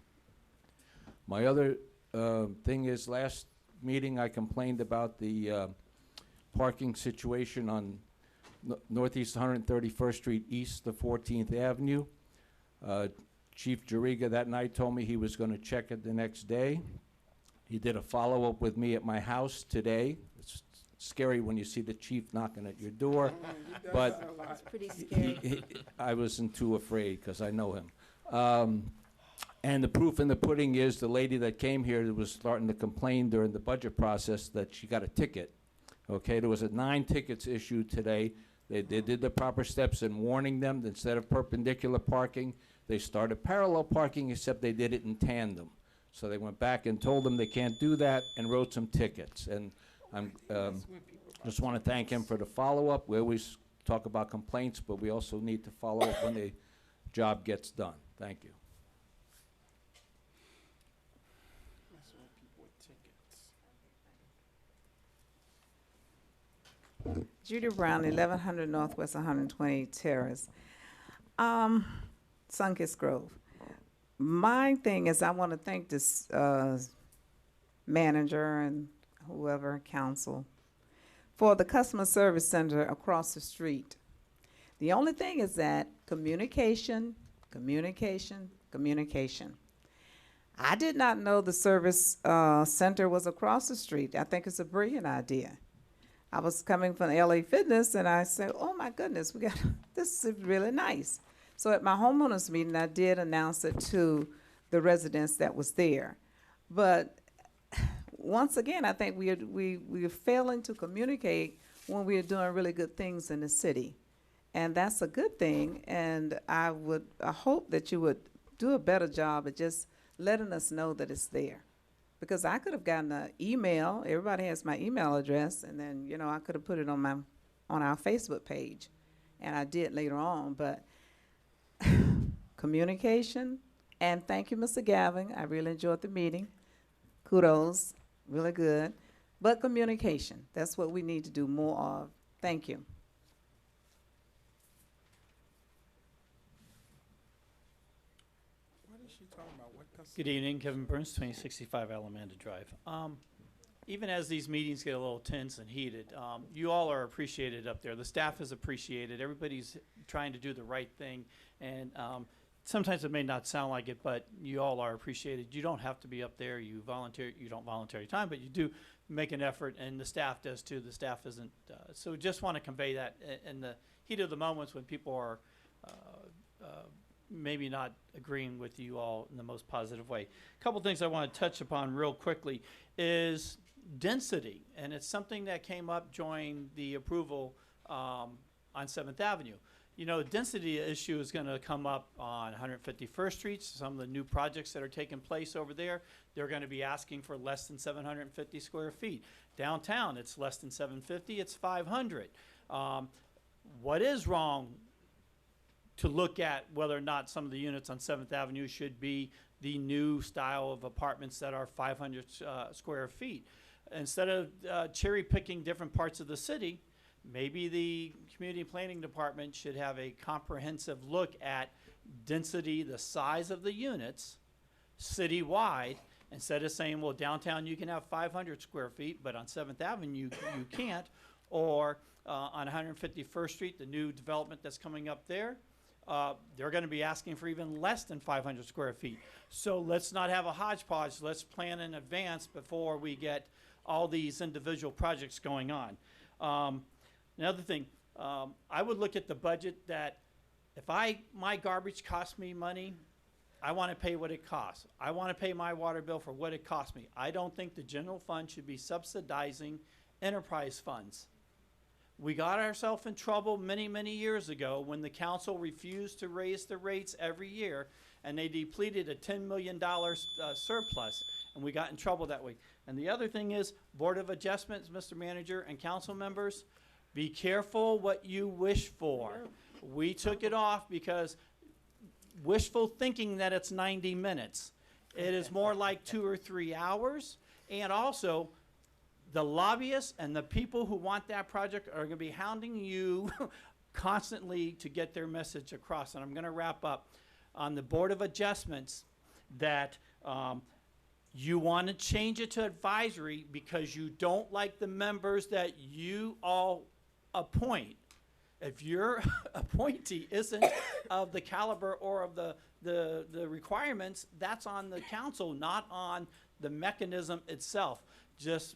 Speaker 21: My other thing is, last meeting I complained about the parking situation on Northeast 131st Street East of 14th Avenue. Chief Jariga that night told me he was going to check it the next day. He did a follow-up with me at my house today. It's scary when you see the chief knocking at your door, but
Speaker 6: It's pretty scary.
Speaker 21: I wasn't too afraid because I know him. And the proof in the pudding is the lady that came here that was starting to complain during the budget process that she got a ticket. Okay, there was 9 tickets issued today. They did the proper steps in warning them that instead of perpendicular parking, they started parallel parking, except they did it in tandem. So they went back and told them they can't do that and wrote some tickets. And I'm just want to thank him for the follow-up. We always talk about complaints, but we also need to follow up when the job gets done. Thank you.
Speaker 10: Judy Brown, 1100 Northwest 120 Terrace. Sunkist Grove. My thing is, I want to thank this manager and whoever, council, for the customer service center across the street. The only thing is that communication. I did not know the service center was across the street. I think it's a brilliant idea. I was coming from LA Fitness, and I said, oh my goodness, this is really nice. So at my homeowners meeting, I did announce it to the residents that was there. But once again, I think we are failing to communicate when we are doing really good things in the city. And that's a good thing, and I hope that you would do a better job of just letting us know that it's there. Because I could have gotten an email. Everybody has my email address, and then I could have put it on our Facebook page, and I did later on. But communication, and thank you, Mr. Gavin. I really enjoyed the meeting. Kudos, really good. But communication, that's what we need to do more of. Thank you.
Speaker 3: What is she talking about? What
Speaker 1: Good evening, Kevin Burns, 2065 Alamanda Drive. Even as these meetings get a little tense and heated, you all are appreciated up there. The staff is appreciated. Everybody's trying to do the right thing, and sometimes it may not sound like it, but you all are appreciated. You don't have to be up there. You don't volunteer your time, but you do make an effort, and the staff does too. The staff isn't. So just want to convey that in the heat of the moments when people are maybe not agreeing with you all in the most positive way. A couple things I want to touch upon real quickly is density, and it's something that came up during the approval on 7th Avenue. The density issue is going to come up on 151st Street. Some of the new projects that are taking place over there, they're going to be asking for less than 750 square feet. Downtown, it's less than 750, it's 500. What is wrong to look at whether or not some of the units on 7th Avenue should be the new style of apartments that are 500 square feet? Instead of cherry picking different parts of the city, maybe the community planning department should have a comprehensive look at density, the size of the units citywide, instead of saying, well, downtown you can have 500 square feet, but on 7th Avenue you can't, or on on 151st Street, the new development that's coming up there, they're going to be asking for even less than 500 square feet. So let's not have a hodgepodge. Let's plan in advance before we get all these individual projects going on. Another thing, I would look at the budget that if my garbage costs me money, I want to pay what it costs. I want to pay my water bill for what it costs me. I don't think the general fund should be subsidizing enterprise funds. We got ourselves in trouble many, many years ago when the council refused to raise the rates every year, and they depleted a $10 million surplus, and we got in trouble that way. And the other thing is, Board of Adjustments, Mr. Manager, and council members, be careful what you wish for. We took it off because wishful thinking that it's 90 minutes. It is more like 2 or 3 hours, and also, the lobbyists and the people who want that project are going to be hounding you constantly to get their message across. And I'm going to wrap up on the Board of Adjustments that you want to change it to advisory because you don't like the members that you all appoint. If your appointee isn't of the caliber or of the requirements, that's on the council, not on the mechanism itself. Just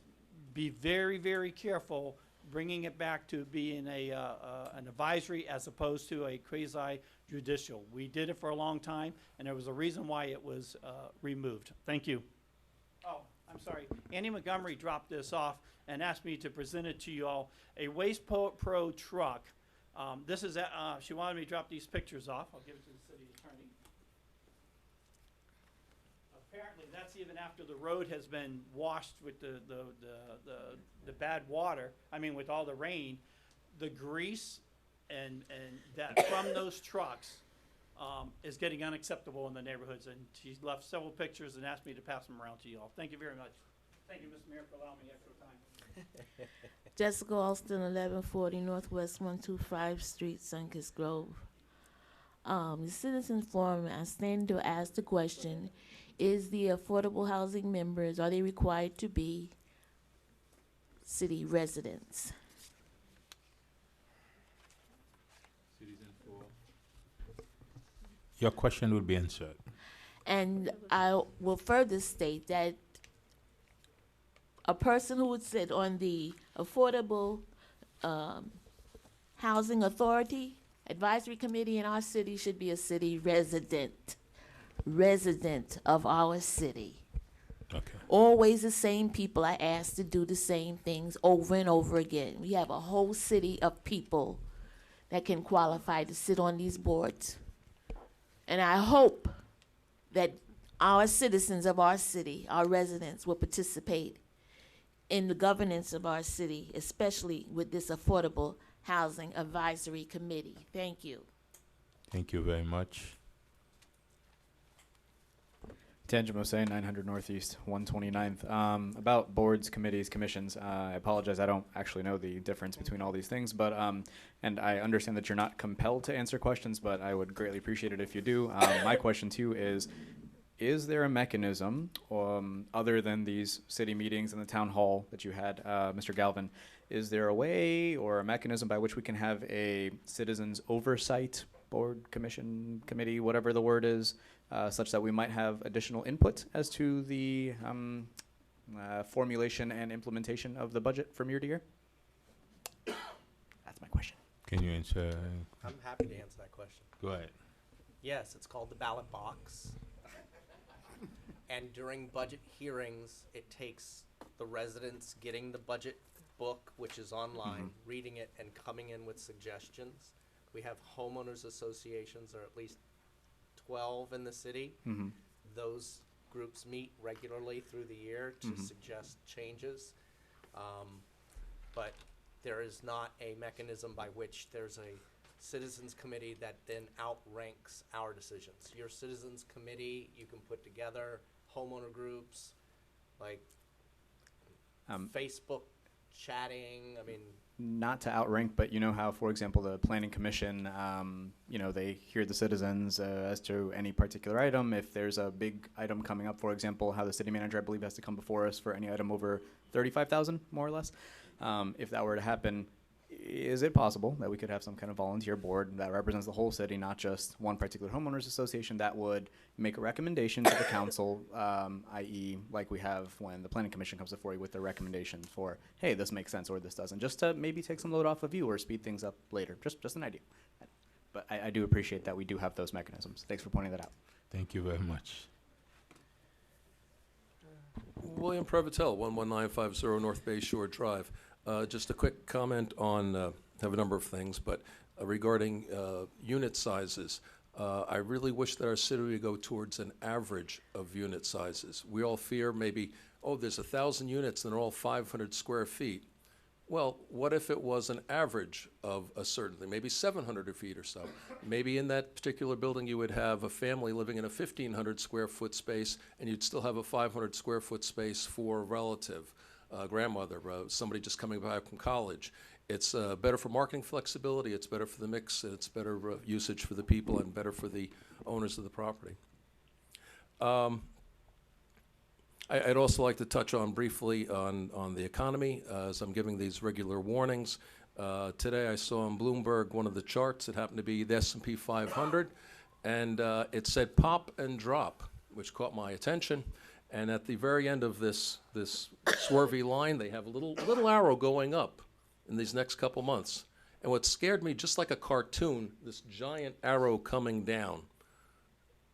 Speaker 1: be very, very careful bringing it back to being an advisory as opposed to a quasi-judicial. We did it for a long time, and there was a reason why it was removed. Thank you. Oh, I'm sorry. Annie Montgomery dropped this off and asked me to present it to you all. A Waste Pro truck. This is, she wanted me to drop these pictures off. I'll give it to the city attorney. Apparently, that's even after the road has been washed with the bad water. I mean, with all the rain, the grease and that from those trucks is getting unacceptable in the neighborhoods. And she's left several pictures and asked me to pass them around to you all. Thank you very much. Thank you, Mr. Mayor, for allowing me extra time.
Speaker 11: Jessica Alston, 1140 Northwest 125 Street, Sunkist Grove. The Citizens Forum, I stand to ask the question, is the affordable housing members, are they required to be city residents?
Speaker 2: Your question will be answered.
Speaker 11: And I will further state that a person who would sit on the Affordable Housing Authority Advisory Committee in our city should be a city resident of our city.
Speaker 2: Okay.
Speaker 11: Always the same people are asked to do the same things over and over again. We have a whole city of people that can qualify to sit on these boards. And I hope that our citizens of our city, our residents, will participate in the governance of our city, especially with this Affordable Housing Advisory Committee. Thank you.
Speaker 2: Thank you very much.
Speaker 9: Tanjim Hossain, 900 Northeast, 129th. About boards, committees, commissions, I apologize, I don't actually know the difference between all these things, but, and I understand that you're not compelled to answer questions, but I would greatly appreciate it if you do. My question to you is there a mechanism, other than these city meetings and the town hall that you had, Mr. Galvin, is there a way or a mechanism by which we can have a citizens oversight board, commission, committee, whatever the word is, such that we might have additional input as to the formulation and implementation of the budget from year to year? That's my question.
Speaker 2: Can you answer?
Speaker 5: I'm happy to answer that question.
Speaker 2: Go ahead.
Speaker 5: Yes, it's called the ballot box. And during budget hearings, it takes the residents getting the budget book, which is online, reading it, and coming in with suggestions. We have homeowners associations, or at least 12 in the city. Those groups meet regularly through the year to suggest changes. But there is not a mechanism by which there's a citizens committee that then outranks our decisions. Your citizens committee, you can put together homeowner groups, like Facebook chatting, I mean.
Speaker 9: Not to outrank, but you know how, for example, the planning commission, you know, they hear the citizens as to any particular item. If there's a big item coming up, for example, how the city manager, I believe, has to come before us for any item over 35,000, more or less. If that were to happen, is is it possible that we could have some kind of volunteer board that represents the whole city, not just one particular homeowners association, that would make a recommendation to the council, i.e. like we have when the planning commission comes before you with their recommendations for, hey, this makes sense or this doesn't, just to maybe take some load off of you or speed things up later, just an idea. But I do appreciate that we do have those mechanisms. Thanks for pointing that out.
Speaker 2: Thank you very much.
Speaker 12: William Prevotel, 11950 North Bay Shore Drive. Just a quick comment on, have a number of things, but regarding unit sizes. I really wish that our city would go towards an average of unit sizes. We all fear maybe, oh, there's 1,000 units and they're all 500 square feet. Well, what if it was an average of a certain thing, maybe 700 feet or so? Maybe in that particular building you would have a family living in a 1,500 square foot space, and you'd still have a 500 square foot space for a relative, grandmother, somebody just coming back from college. It's better for marketing flexibility, it's better for the mix, and it's better usage for the people and better for the owners of the property. I'd also like to touch on briefly on the economy as I'm giving these regular warnings. Today I saw on Bloomberg one of the charts. It happened to be the S&P 500, and it said pop and drop, which caught my attention. And at the very end of this swervy line, they have a little arrow going up in these next couple months. And what scared me, just like a cartoon, this giant arrow coming down,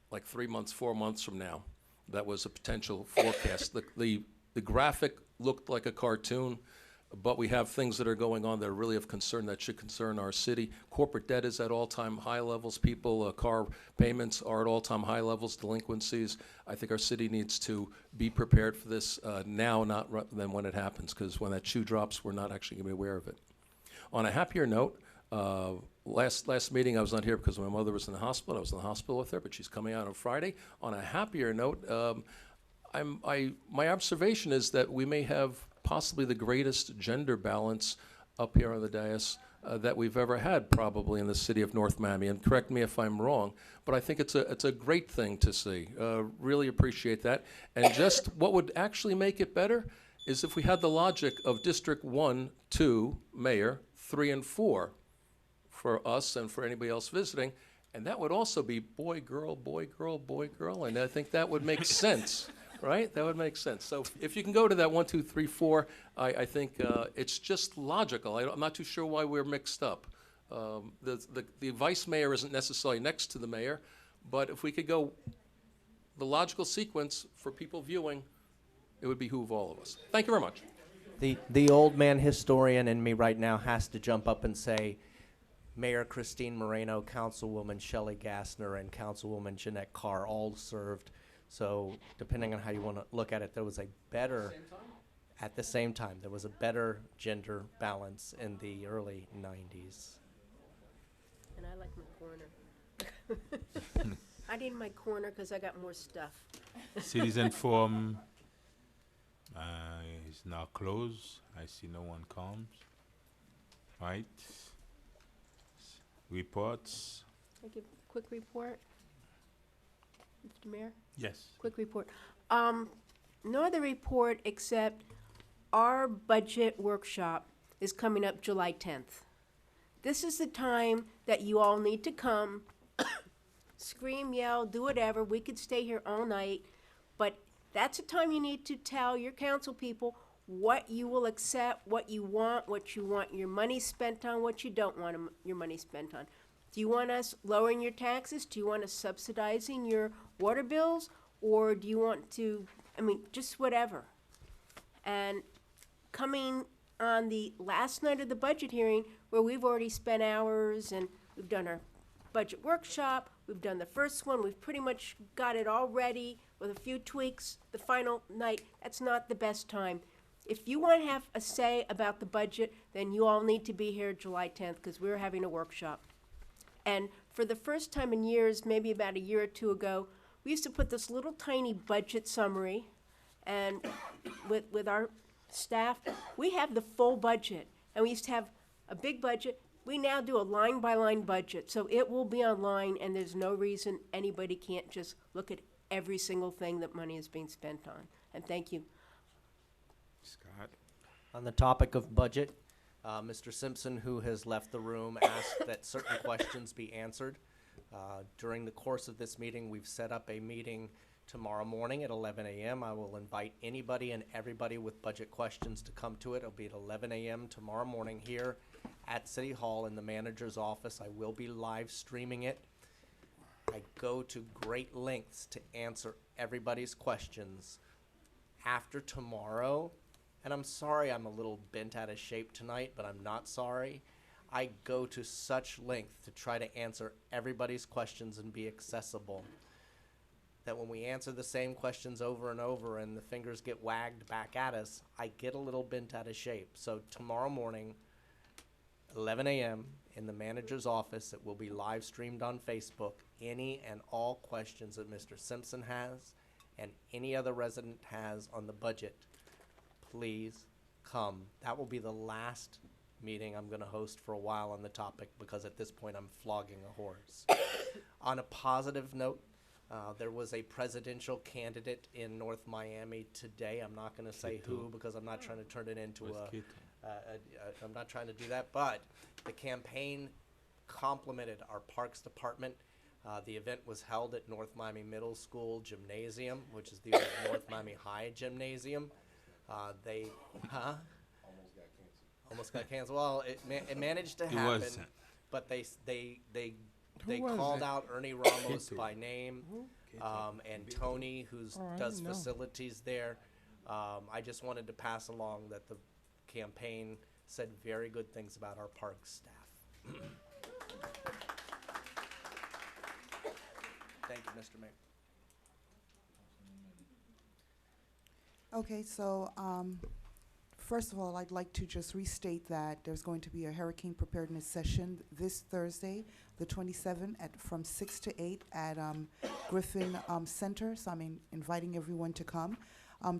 Speaker 12: like 3 months, 4 months from now. That was a potential forecast. The graphic looked like a cartoon, but we have things that are going on that are really of concern that should concern our city. Corporate debt is at all-time high levels. People, car payments are at all-time high levels, delinquencies. I think our city needs to be prepared for this now, not than when it happens, because when that shoe drops, we're not actually going to be aware of it. On a happier note, last meeting I was not here because my mother was in the hospital. I was in the hospital with her, but she's coming out on Friday. On a happier note, my observation is that we may have possibly the greatest gender balance up here on the dais that we've ever had, probably in the city of North Miami. And correct me if I'm wrong, but I think it's a great thing to see. Really appreciate that. And just what would actually make it better is if we had the logic of District 1, 2, Mayor, 3, and 4 for us and for anybody else visiting, and that would also be boy, girl, boy, girl, boy, girl, and I think that would make sense, right? That would make sense. So if you can go to that 1, 2, 3, 4, I think it's just logical. I'm not too sure why we're mixed up. The vice mayor isn't necessarily next to the mayor, but if we could go the logical sequence for people viewing, it would behoove all of us. Thank you very much.
Speaker 5: The old man historian in me right now has to jump up and say, Mayor Christine Moreno, Councilwoman Shelley Gassner, and Councilwoman Jeanette Carr all served. So depending on how you want to look at it, there was a better, at the same time, there was a better gender balance in the early 90s.
Speaker 6: And I like my corner. I need my corner because I got more stuff.
Speaker 2: Citizen forum is now closed. I see no one comes. Right. Reports.
Speaker 6: Can I give a quick report, Mr. Mayor?
Speaker 2: Yes.
Speaker 6: Quick report. No other report except our budget workshop is coming up July 10th. This is the time that you all need to come, scream, yell, do whatever. We could stay here all night, but that's the time you need to tell your council people what you will accept, what you want your money spent on, what you don't want your money spent on. Do you want us lowering your taxes? Do you want us subsidizing your water bills? Or do you want to, just whatever. And coming on the last night of the budget hearing, where we've already spent hours and we've done our budget workshop, we've done the first one, we've pretty much got it all ready with a few tweaks. The final night, that's not the best time. If you want to have a say about the budget, then you all need to be here July 10th because we're having a workshop. And for the first time in years, maybe about a year or two ago, we used to put this little tiny budget summary, and with our staff, we have the full budget. And we used to have a big budget. We now do a line-by-line budget, so it will be online, and there's no reason anybody can't just look at every single thing that money is being spent on. And thank you.
Speaker 2: Scott.
Speaker 5: On the topic of budget, Mr. Simpson, who has left the room, asked that certain questions be answered. During the course of this meeting, we've set up a meeting tomorrow morning at 11 a.m. I will invite anybody and everybody with budget questions to come to it. It'll be at 11 a.m. tomorrow morning here at City Hall in the manager's office. I will be live streaming it. I go to great lengths to answer everybody's questions after tomorrow. And I'm sorry I'm a little bent out of shape tonight, but I'm not sorry. I go to such length to try to answer everybody's questions and be accessible that when we answer the same questions over and over and the fingers get wagged back at us, I get a little bent out of shape. So tomorrow morning, 11 a.m. in the manager's office, it will be live streamed on Facebook. Any and all questions that Mr. Simpson has and any other resident has on the budget, please come. That will be the last meeting I'm going to host for a while on the topic, because at this point I'm flogging a horse. On a positive note, there was a presidential candidate in North Miami today. I'm not going to say who, because I'm not trying to turn it into I'm not trying to do that, but the campaign complimented our Parks Department. The event was held at North Miami Middle School Gymnasium, which is the old North Miami High Gymnasium. Almost got canceled. Well, it managed to happen, but they called out Ernie Ramos by name, and Tony, who does facilities there. I just wanted to pass along that the campaign said very good things about our parks staff. Thank you, Mr. Mayor.
Speaker 4: Okay, so first of all, I'd like to just restate that there's going to be a hurricane preparedness session this Thursday, the 27th, from 6 to 8 at Griffin Center. So I'm inviting everyone to come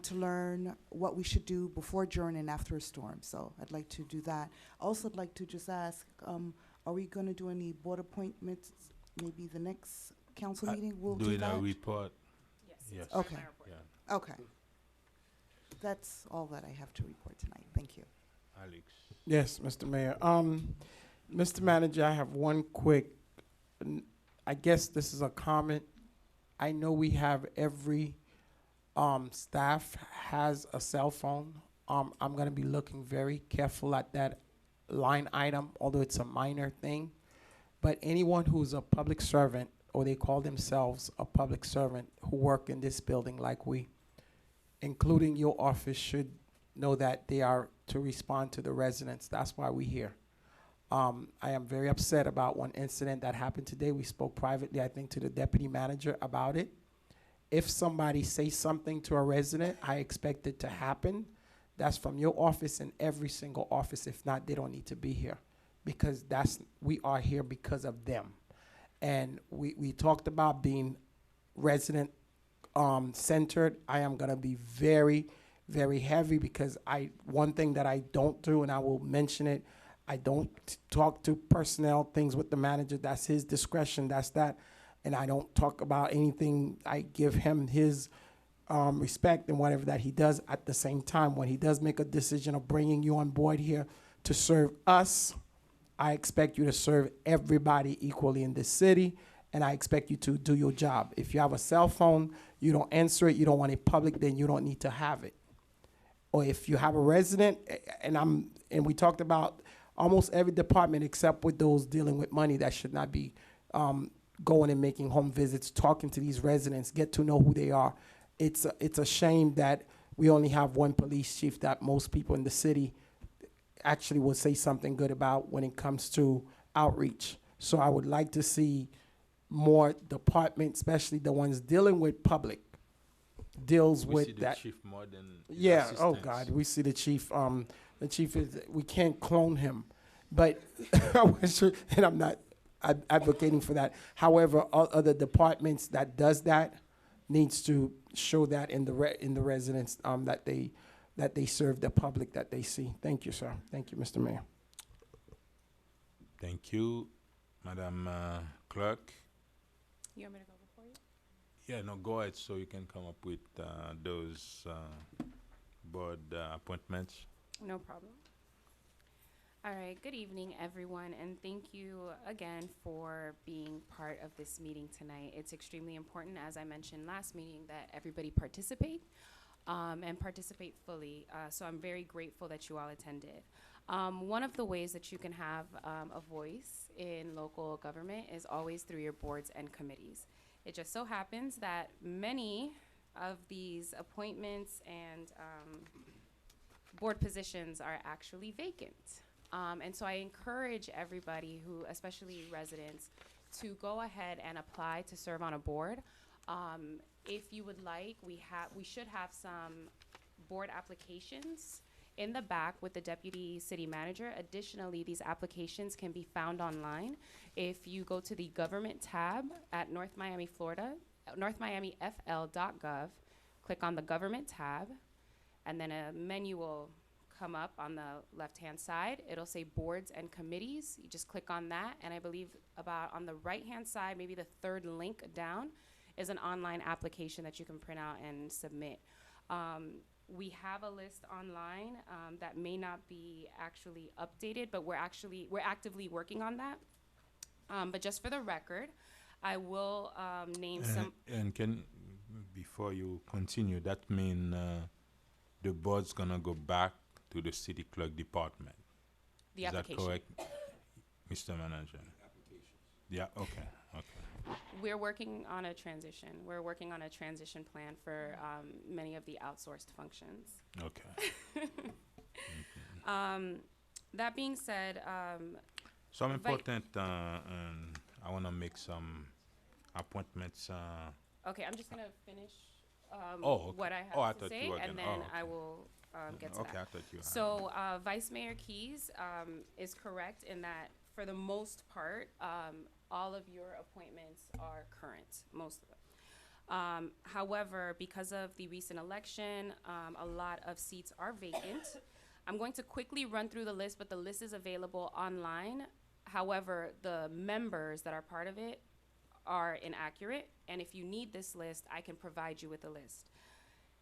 Speaker 4: to learn what we should do before, during, and after a storm. So I'd like to do that. Also, I'd like to just ask, are we going to do any board appointments? Maybe the next council meeting we'll do that?
Speaker 2: Doing a report.
Speaker 7: Yes.
Speaker 4: Okay.
Speaker 2: Yeah.
Speaker 4: Okay. That's all that I have to report tonight. Thank you.
Speaker 2: Alex.
Speaker 3: Yes, Mr. Mayor. Mr. Manager, I have one quick, I guess this is a comment. I know we have every staff has a cell phone. I'm going to be looking very careful at that line item, although it's a minor thing. But anyone who's a public servant, or they call themselves a public servant, who work in this building like we, including your office, should know that they are to respond to the residents. That's why we're here. I am very upset about one incident that happened today. We spoke privately, I think, to the deputy manager about it. If somebody says something to a resident, I expect it to happen. That's from your office and every single office. If not, they don't need to be here, because we are here because of them. And we talked about being resident centered. I am gonna be very, very heavy, because one thing that I don't do, and I will mention it, I don't talk to personnel things with the manager. That's his discretion, that's that. And I don't talk about anything. I give him his respect and whatever that he does. At the same time, when he does make a decision of bringing you on board here to serve us, I expect you to serve everybody equally in this city, and I expect you to do your job. If you have a cell phone, you don't answer it, you don't want it public, then you don't need to have it. Or if you have a resident, and we talked about almost every department except with those dealing with money that should not be going and making home visits, talking to these residents, get to know who they are. It's a shame that we only have one police chief that most people in the city actually will say something good about when it comes to outreach. So I would like to see more departments, especially the ones dealing with public, deals
Speaker 2: We
Speaker 3: with
Speaker 2: see the
Speaker 3: that.
Speaker 2: chief more than his
Speaker 3: Yeah, oh
Speaker 2: assistants.
Speaker 3: God, we see the chief. The chief is, we can't clone him, but I was sure, and I'm not advocating for that. However, other departments that does that needs to show that in the residents that they serve the public that they see. Thank you, sir. Thank you, Mr. Mayor.
Speaker 2: Thank you, Madam Clerk.
Speaker 7: You want me to go before you?
Speaker 2: Yeah, no, go ahead, so you can come up with those board appointments.
Speaker 7: No problem. All right, good evening, everyone, and thank you again for being part of this meeting tonight. It's extremely important, as I mentioned last meeting, that everybody participate and participate fully. So I'm very grateful that you all attended. One of the ways that you can have a voice in local government is always through your boards and committees. It just so happens that many of these appointments and board positions are actually vacant. And so I encourage everybody who, especially residents, to go ahead and apply to serve on a board. If you would like, we should have some board applications in the back with the deputy city manager. Additionally, these applications can be found online. If you go to the government tab at North Miami, Florida, northmiamifl.gov, click on the government tab, and then a menu will come up on the left-hand side. It'll say boards and committees. You just click on that, and I believe about on the right-hand side, maybe the third link down, is an online application that you can print out and submit. We have a list online that may not be actually updated, but we're actively working on that. But just for the record, I will name some.
Speaker 2: And before you continue, that mean the board's gonna go back to the city clerk department.
Speaker 7: The
Speaker 2: Is
Speaker 7: application.
Speaker 2: that correct, Mr. Manager? Yeah. Okay.
Speaker 7: We're working on a transition. We're working on a transition plan for many of the outsourced functions.
Speaker 2: Okay.
Speaker 7: That being said,
Speaker 2: Some important, and I want to make some appointments.
Speaker 7: okay, I'm just gonna finish
Speaker 2: Okay.
Speaker 7: what I have
Speaker 2: I
Speaker 7: to
Speaker 2: thought
Speaker 7: say,
Speaker 2: you were
Speaker 7: and
Speaker 2: gonna-
Speaker 7: then
Speaker 2: okay.
Speaker 7: I will get to
Speaker 2: Okay,
Speaker 7: that.
Speaker 2: I thought you had
Speaker 7: So Vice Mayor Keys is correct in that for the most part, all of your appointments are current, most of them. However, because of the recent election, a lot of seats are vacant. I'm going to quickly run through the list, but the list is available online. However, the members that are part of it are inaccurate, and if you need this list, I can provide you with a list.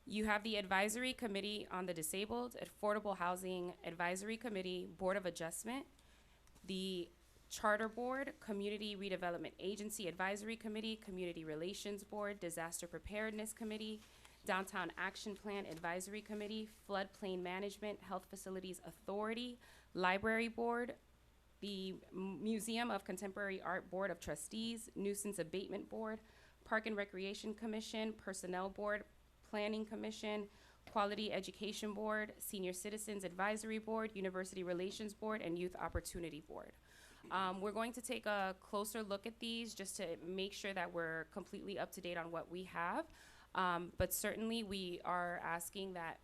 Speaker 7: You have the Advisory Committee on the Disabled, Affordable Housing Advisory Committee, Board of Adjustment, the Charter Board, Community Redevelopment Agency Advisory Committee, Community Relations Board, Disaster Preparedness Committee, Downtown Action Plan Advisory Committee, Floodplain Management, Health Facilities Authority, Library Board, the Museum of Contemporary Art Board of Trustees, Nuisance Abatement Board, Park and Recreation Commission, Personnel Board, Planning Commission, Quality Education Board, Senior Citizens Advisory Board, University Relations Board, and Youth Opportunity Board. We're going to take a closer look at these just to make sure that we're completely up to date on what we have. But certainly we are asking that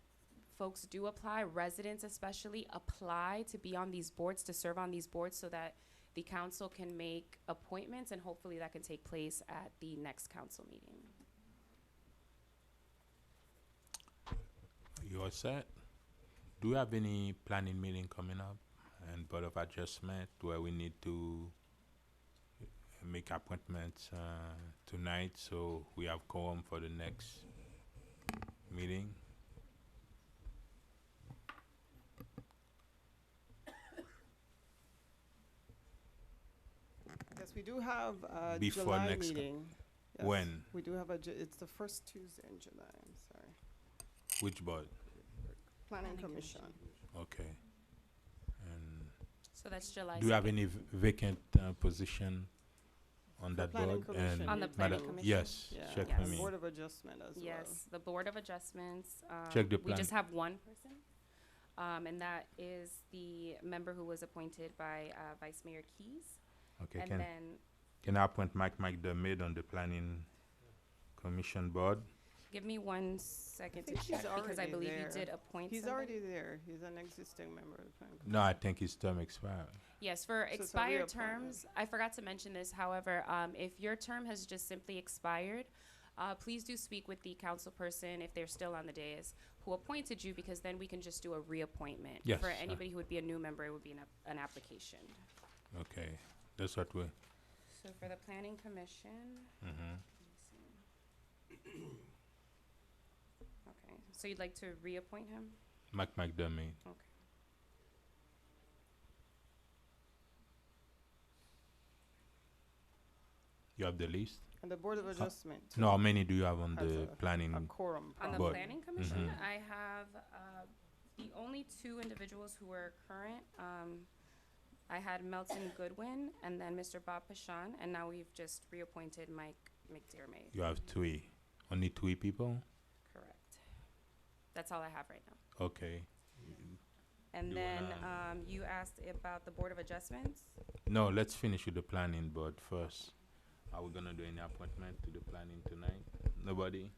Speaker 7: folks do apply, residents especially, apply to be on these boards, to serve on these boards so that the council can make appointments, and hopefully that can take place at the next council meeting.
Speaker 2: You all set? Do you have any planning meeting coming up and Board of Adjustment where we need to make appointments tonight so we have quorum for the next meeting?
Speaker 8: Yes, we do have a
Speaker 2: Before
Speaker 8: July
Speaker 2: next
Speaker 8: meeting. Yes,
Speaker 2: when?
Speaker 8: We do have it's the first Tuesday in July, I'm sorry.
Speaker 2: Which board?
Speaker 8: Planning Commission.
Speaker 2: Okay. And
Speaker 7: So that's July
Speaker 2: do you have
Speaker 7: 2nd.
Speaker 2: any vacant position on that
Speaker 8: Planning
Speaker 2: board?
Speaker 8: Commission.
Speaker 7: On the Planning
Speaker 2: Madam-
Speaker 7: Commission?
Speaker 2: Yes,
Speaker 8: Yeah,
Speaker 2: check
Speaker 7: Yes.
Speaker 2: for me.
Speaker 8: Board of Adjustment as well.
Speaker 7: Yes, the Board of Adjustments.
Speaker 2: Check the
Speaker 7: We just
Speaker 2: plan.
Speaker 7: have one person, and that is the member who was appointed by Vice Mayor Keys.
Speaker 2: Okay,
Speaker 7: And then,
Speaker 2: can I appoint Mike Dermid on the Planning Commission board?
Speaker 7: give me 1 second to
Speaker 8: think he's
Speaker 7: check, because I
Speaker 8: already
Speaker 7: believe
Speaker 8: there.
Speaker 7: you did appoint
Speaker 8: He's
Speaker 7: somebody.
Speaker 8: already there. He's an existing member of the Planning Commission.
Speaker 2: No, I think his term expired.
Speaker 7: Yes, for
Speaker 8: So it's a
Speaker 7: expired
Speaker 8: reappointment.
Speaker 7: terms, I forgot to mention this, however, if your term has just simply expired, please do speak with the council person, if they're still on the dais, who appointed you, because then we can just do a reappointment.
Speaker 2: Yes,
Speaker 7: For anybody who would be a new member, it would be an application.
Speaker 2: Okay, that's what we.
Speaker 7: So for the Planning Commission,
Speaker 2: Mhm.
Speaker 7: okay, so you'd like to reappoint him?
Speaker 2: Mike Dermid.
Speaker 7: Okay.
Speaker 2: You have the list?
Speaker 8: And the Board of Adjustment.
Speaker 2: No, how many do you have on
Speaker 8: has
Speaker 2: the planning?
Speaker 8: a quorum
Speaker 7: On the
Speaker 2: But-
Speaker 7: planning commission,
Speaker 2: Mhm.
Speaker 7: I have the only two individuals who are current. I had Melton Goodwin and then Mr. Bob Pashon, and now we've just reappointed Mike McDermott.
Speaker 2: You have three. Only three people?
Speaker 7: Correct. That's all I have right now.
Speaker 2: Okay.
Speaker 7: And
Speaker 2: You
Speaker 7: then
Speaker 2: wanna-
Speaker 7: you asked about the Board of Adjustments.
Speaker 2: No, let's finish with the planning board first. Are we gonna do any appointment to the planning tonight? Nobody?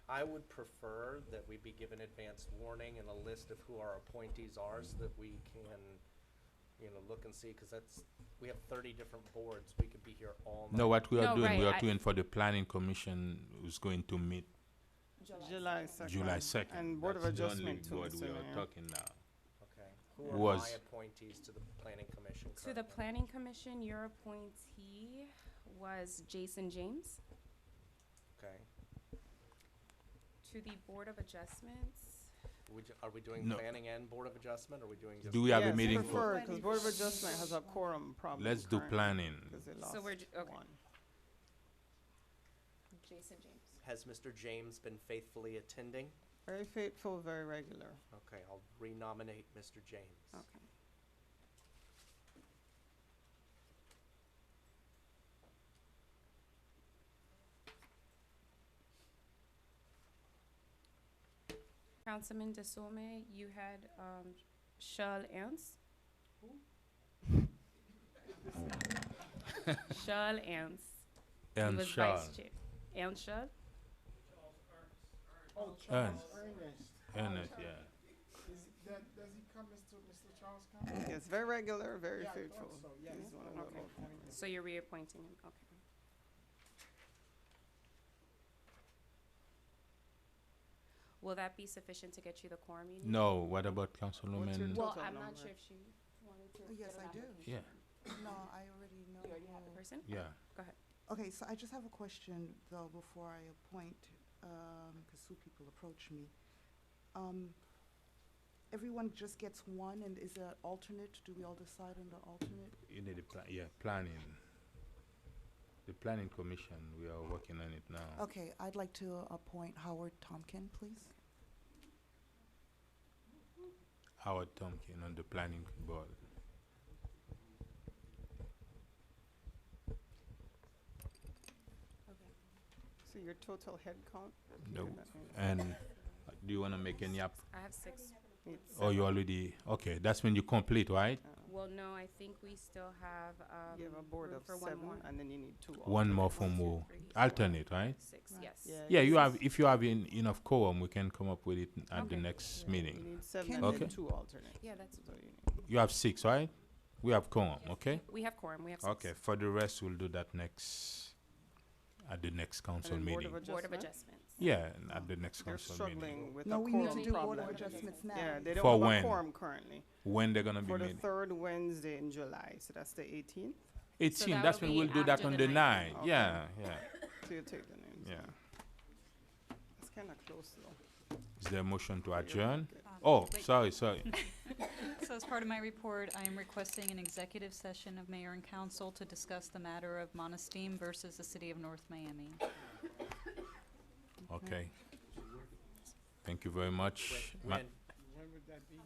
Speaker 5: I would prefer that we be given advance warning and a list of who our appointees are so that we can, look and see, because we have 30 different boards. We could be here all night.
Speaker 2: No, what we are
Speaker 7: No,
Speaker 2: doing,
Speaker 7: right,
Speaker 2: we are
Speaker 7: I-
Speaker 2: doing for the planning commission who's going to meet
Speaker 8: July 2nd.
Speaker 2: July 2nd.
Speaker 8: And Board of
Speaker 2: That's the only
Speaker 8: Adjustment too,
Speaker 2: board
Speaker 8: Mr.
Speaker 2: we are
Speaker 8: Mayor.
Speaker 2: talking now.
Speaker 5: Okay. Who are
Speaker 2: Was-
Speaker 5: my appointees to the planning commission
Speaker 7: To the
Speaker 5: currently?
Speaker 7: planning commission, your appointee was Jason James.
Speaker 5: Okay.
Speaker 7: To the Board of Adjustments,
Speaker 5: Are we doing
Speaker 2: No.
Speaker 5: planning and board of adjustment, or are we doing just?
Speaker 2: Do we have a
Speaker 8: Yes,
Speaker 2: meeting
Speaker 8: prefer,
Speaker 2: for?
Speaker 8: because Board of Adjustment has a quorum problem.
Speaker 2: Let's do
Speaker 8: currently,
Speaker 2: planning.
Speaker 8: 'cause they
Speaker 7: so
Speaker 8: lost
Speaker 7: we're, okay,
Speaker 8: one.
Speaker 7: Jason James.
Speaker 5: Has Mr. James been faithfully attending?
Speaker 8: Very faithful, very regular.
Speaker 5: Okay, I'll renominate Mr. James.
Speaker 7: Okay. Councilman DeSome, you had Charles Ernst. Charles Ernst. He
Speaker 2: And
Speaker 7: was
Speaker 2: Charles.
Speaker 7: vice chair. Ernst Charles?
Speaker 2: Ernest. Ernest, yeah.
Speaker 3: Does he come, Mr. Charles come?
Speaker 8: Yes, very regular, very
Speaker 3: Yeah, I
Speaker 8: faithful.
Speaker 3: thought so, yeah,
Speaker 8: He's
Speaker 3: he's
Speaker 8: one of
Speaker 3: one
Speaker 8: the
Speaker 3: of
Speaker 8: local
Speaker 3: the-
Speaker 8: appointees.
Speaker 7: So you're reappointing him, okay. Will that be sufficient to get you the quorum you need?
Speaker 2: No, what about
Speaker 8: What's your
Speaker 2: Councilwoman?
Speaker 7: Well,
Speaker 8: total
Speaker 7: I'm not
Speaker 8: number?
Speaker 7: sure if she wanted to.
Speaker 4: Yes,
Speaker 7: get
Speaker 4: I
Speaker 7: an
Speaker 4: do.
Speaker 7: application.
Speaker 2: Yeah,
Speaker 4: No, I already know.
Speaker 7: You already have the person?
Speaker 2: yeah.
Speaker 7: Go ahead.
Speaker 4: Okay, so I just have a question, though, before I appoint, because two people approach me. Everyone just gets one, and is there alternate? Do we all decide on the alternate?
Speaker 2: You need a planning. The planning commission, we are working on it now.
Speaker 4: Okay, I'd like to appoint Howard Tompkin, please.
Speaker 2: Howard Tompkin on the planning board.
Speaker 8: So your total head count?
Speaker 2: No. And do you wanna make any up?
Speaker 7: I have 6.
Speaker 8: It's
Speaker 2: Oh, you already, okay, that's when you complete, right?
Speaker 7: Well, no, I think we still have,
Speaker 8: You have a board
Speaker 7: room
Speaker 8: of
Speaker 7: for one
Speaker 8: 7,
Speaker 7: more.
Speaker 8: and then you need 2
Speaker 2: One more
Speaker 8: alternates.
Speaker 2: from who?
Speaker 7: 1, 2, 3, 4,
Speaker 2: Alternate, right?
Speaker 7: 6,
Speaker 4: Right.
Speaker 7: yes.
Speaker 2: Yeah, you
Speaker 8: this
Speaker 2: have,
Speaker 8: is-
Speaker 2: if you have enough quorum, we can come up with it at the
Speaker 7: Okay.
Speaker 2: next
Speaker 8: You
Speaker 2: meeting.
Speaker 8: need 7
Speaker 4: Can
Speaker 8: and
Speaker 2: Okay.
Speaker 8: then 2 alternates.
Speaker 7: Yeah, that's,
Speaker 8: So you need.
Speaker 2: You have 6, right? We have quorum, okay?
Speaker 7: we have quorum, we have 6.
Speaker 2: Okay, for the rest, we'll do that at the next council
Speaker 8: And then Board
Speaker 2: meeting.
Speaker 8: of
Speaker 7: Board of
Speaker 8: Adjustment?
Speaker 7: Adjustments.
Speaker 2: Yeah, at the next
Speaker 8: They're
Speaker 2: council meeting.
Speaker 8: struggling with
Speaker 4: No,
Speaker 8: a
Speaker 4: we need
Speaker 8: quorum
Speaker 4: to do Board
Speaker 8: problem.
Speaker 4: of Adjustments now.
Speaker 8: Yeah, they don't
Speaker 2: For
Speaker 8: have
Speaker 2: when?
Speaker 8: a quorum currently.
Speaker 2: When they're gonna be
Speaker 8: For the
Speaker 2: meeting?
Speaker 8: 3rd Wednesday in July, so that's the 18th.
Speaker 2: 18,
Speaker 7: that
Speaker 2: that's
Speaker 7: will
Speaker 2: when
Speaker 7: be
Speaker 2: we'll do that
Speaker 7: after
Speaker 2: on
Speaker 7: the
Speaker 2: the
Speaker 7: 9th.
Speaker 2: 9th.
Speaker 8: Okay.
Speaker 2: Yeah, yeah,
Speaker 8: So you take the names.
Speaker 2: yeah.
Speaker 8: It's kind of close though.
Speaker 2: Is there a motion to adjourn?
Speaker 8: Okay.
Speaker 2: Oh,
Speaker 19: Wait.
Speaker 2: sorry.
Speaker 19: So as part of my report, I am requesting an executive session of mayor and council to discuss the matter of Monosteam versus the city of North Miami.
Speaker 2: Okay. Thank you very much.
Speaker 5: When,
Speaker 2: Ma-
Speaker 5: when-
Speaker 3: When would that be?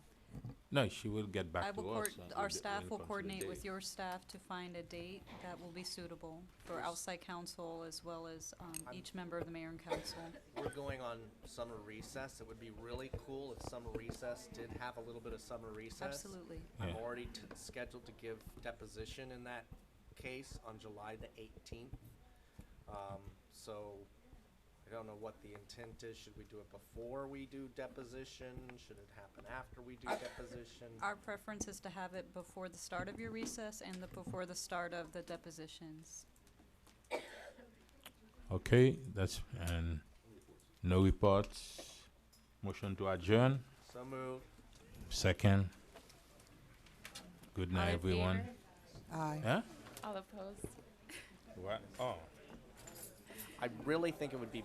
Speaker 2: No, she will get back
Speaker 19: I
Speaker 2: to
Speaker 19: will
Speaker 2: us.
Speaker 19: our staff will
Speaker 2: when it comes to the
Speaker 19: coordinate with
Speaker 2: date.
Speaker 19: your staff to find a date that will be suitable for outside council as well as each member of the mayor and council.
Speaker 5: we're going on summer recess. It would be really cool if summer recess did have a little bit of summer recess.
Speaker 19: Absolutely.
Speaker 5: I'm
Speaker 2: Yeah.
Speaker 5: already scheduled to give deposition in that case on July the 18th. So I don't know what the intent is. Should we do it before we do deposition? Should it happen after we do deposition?
Speaker 19: Our preference is to have it before the start of your recess and before the start of the depositions.
Speaker 2: Okay, and no reports. Motion to adjourn.
Speaker 5: So moved.
Speaker 2: Second. Good
Speaker 7: All
Speaker 2: night,
Speaker 7: in
Speaker 2: everyone.
Speaker 7: favor?
Speaker 4: Aye.
Speaker 2: Yeah?
Speaker 7: All opposed?
Speaker 2: What? Oh.
Speaker 5: I really think it would be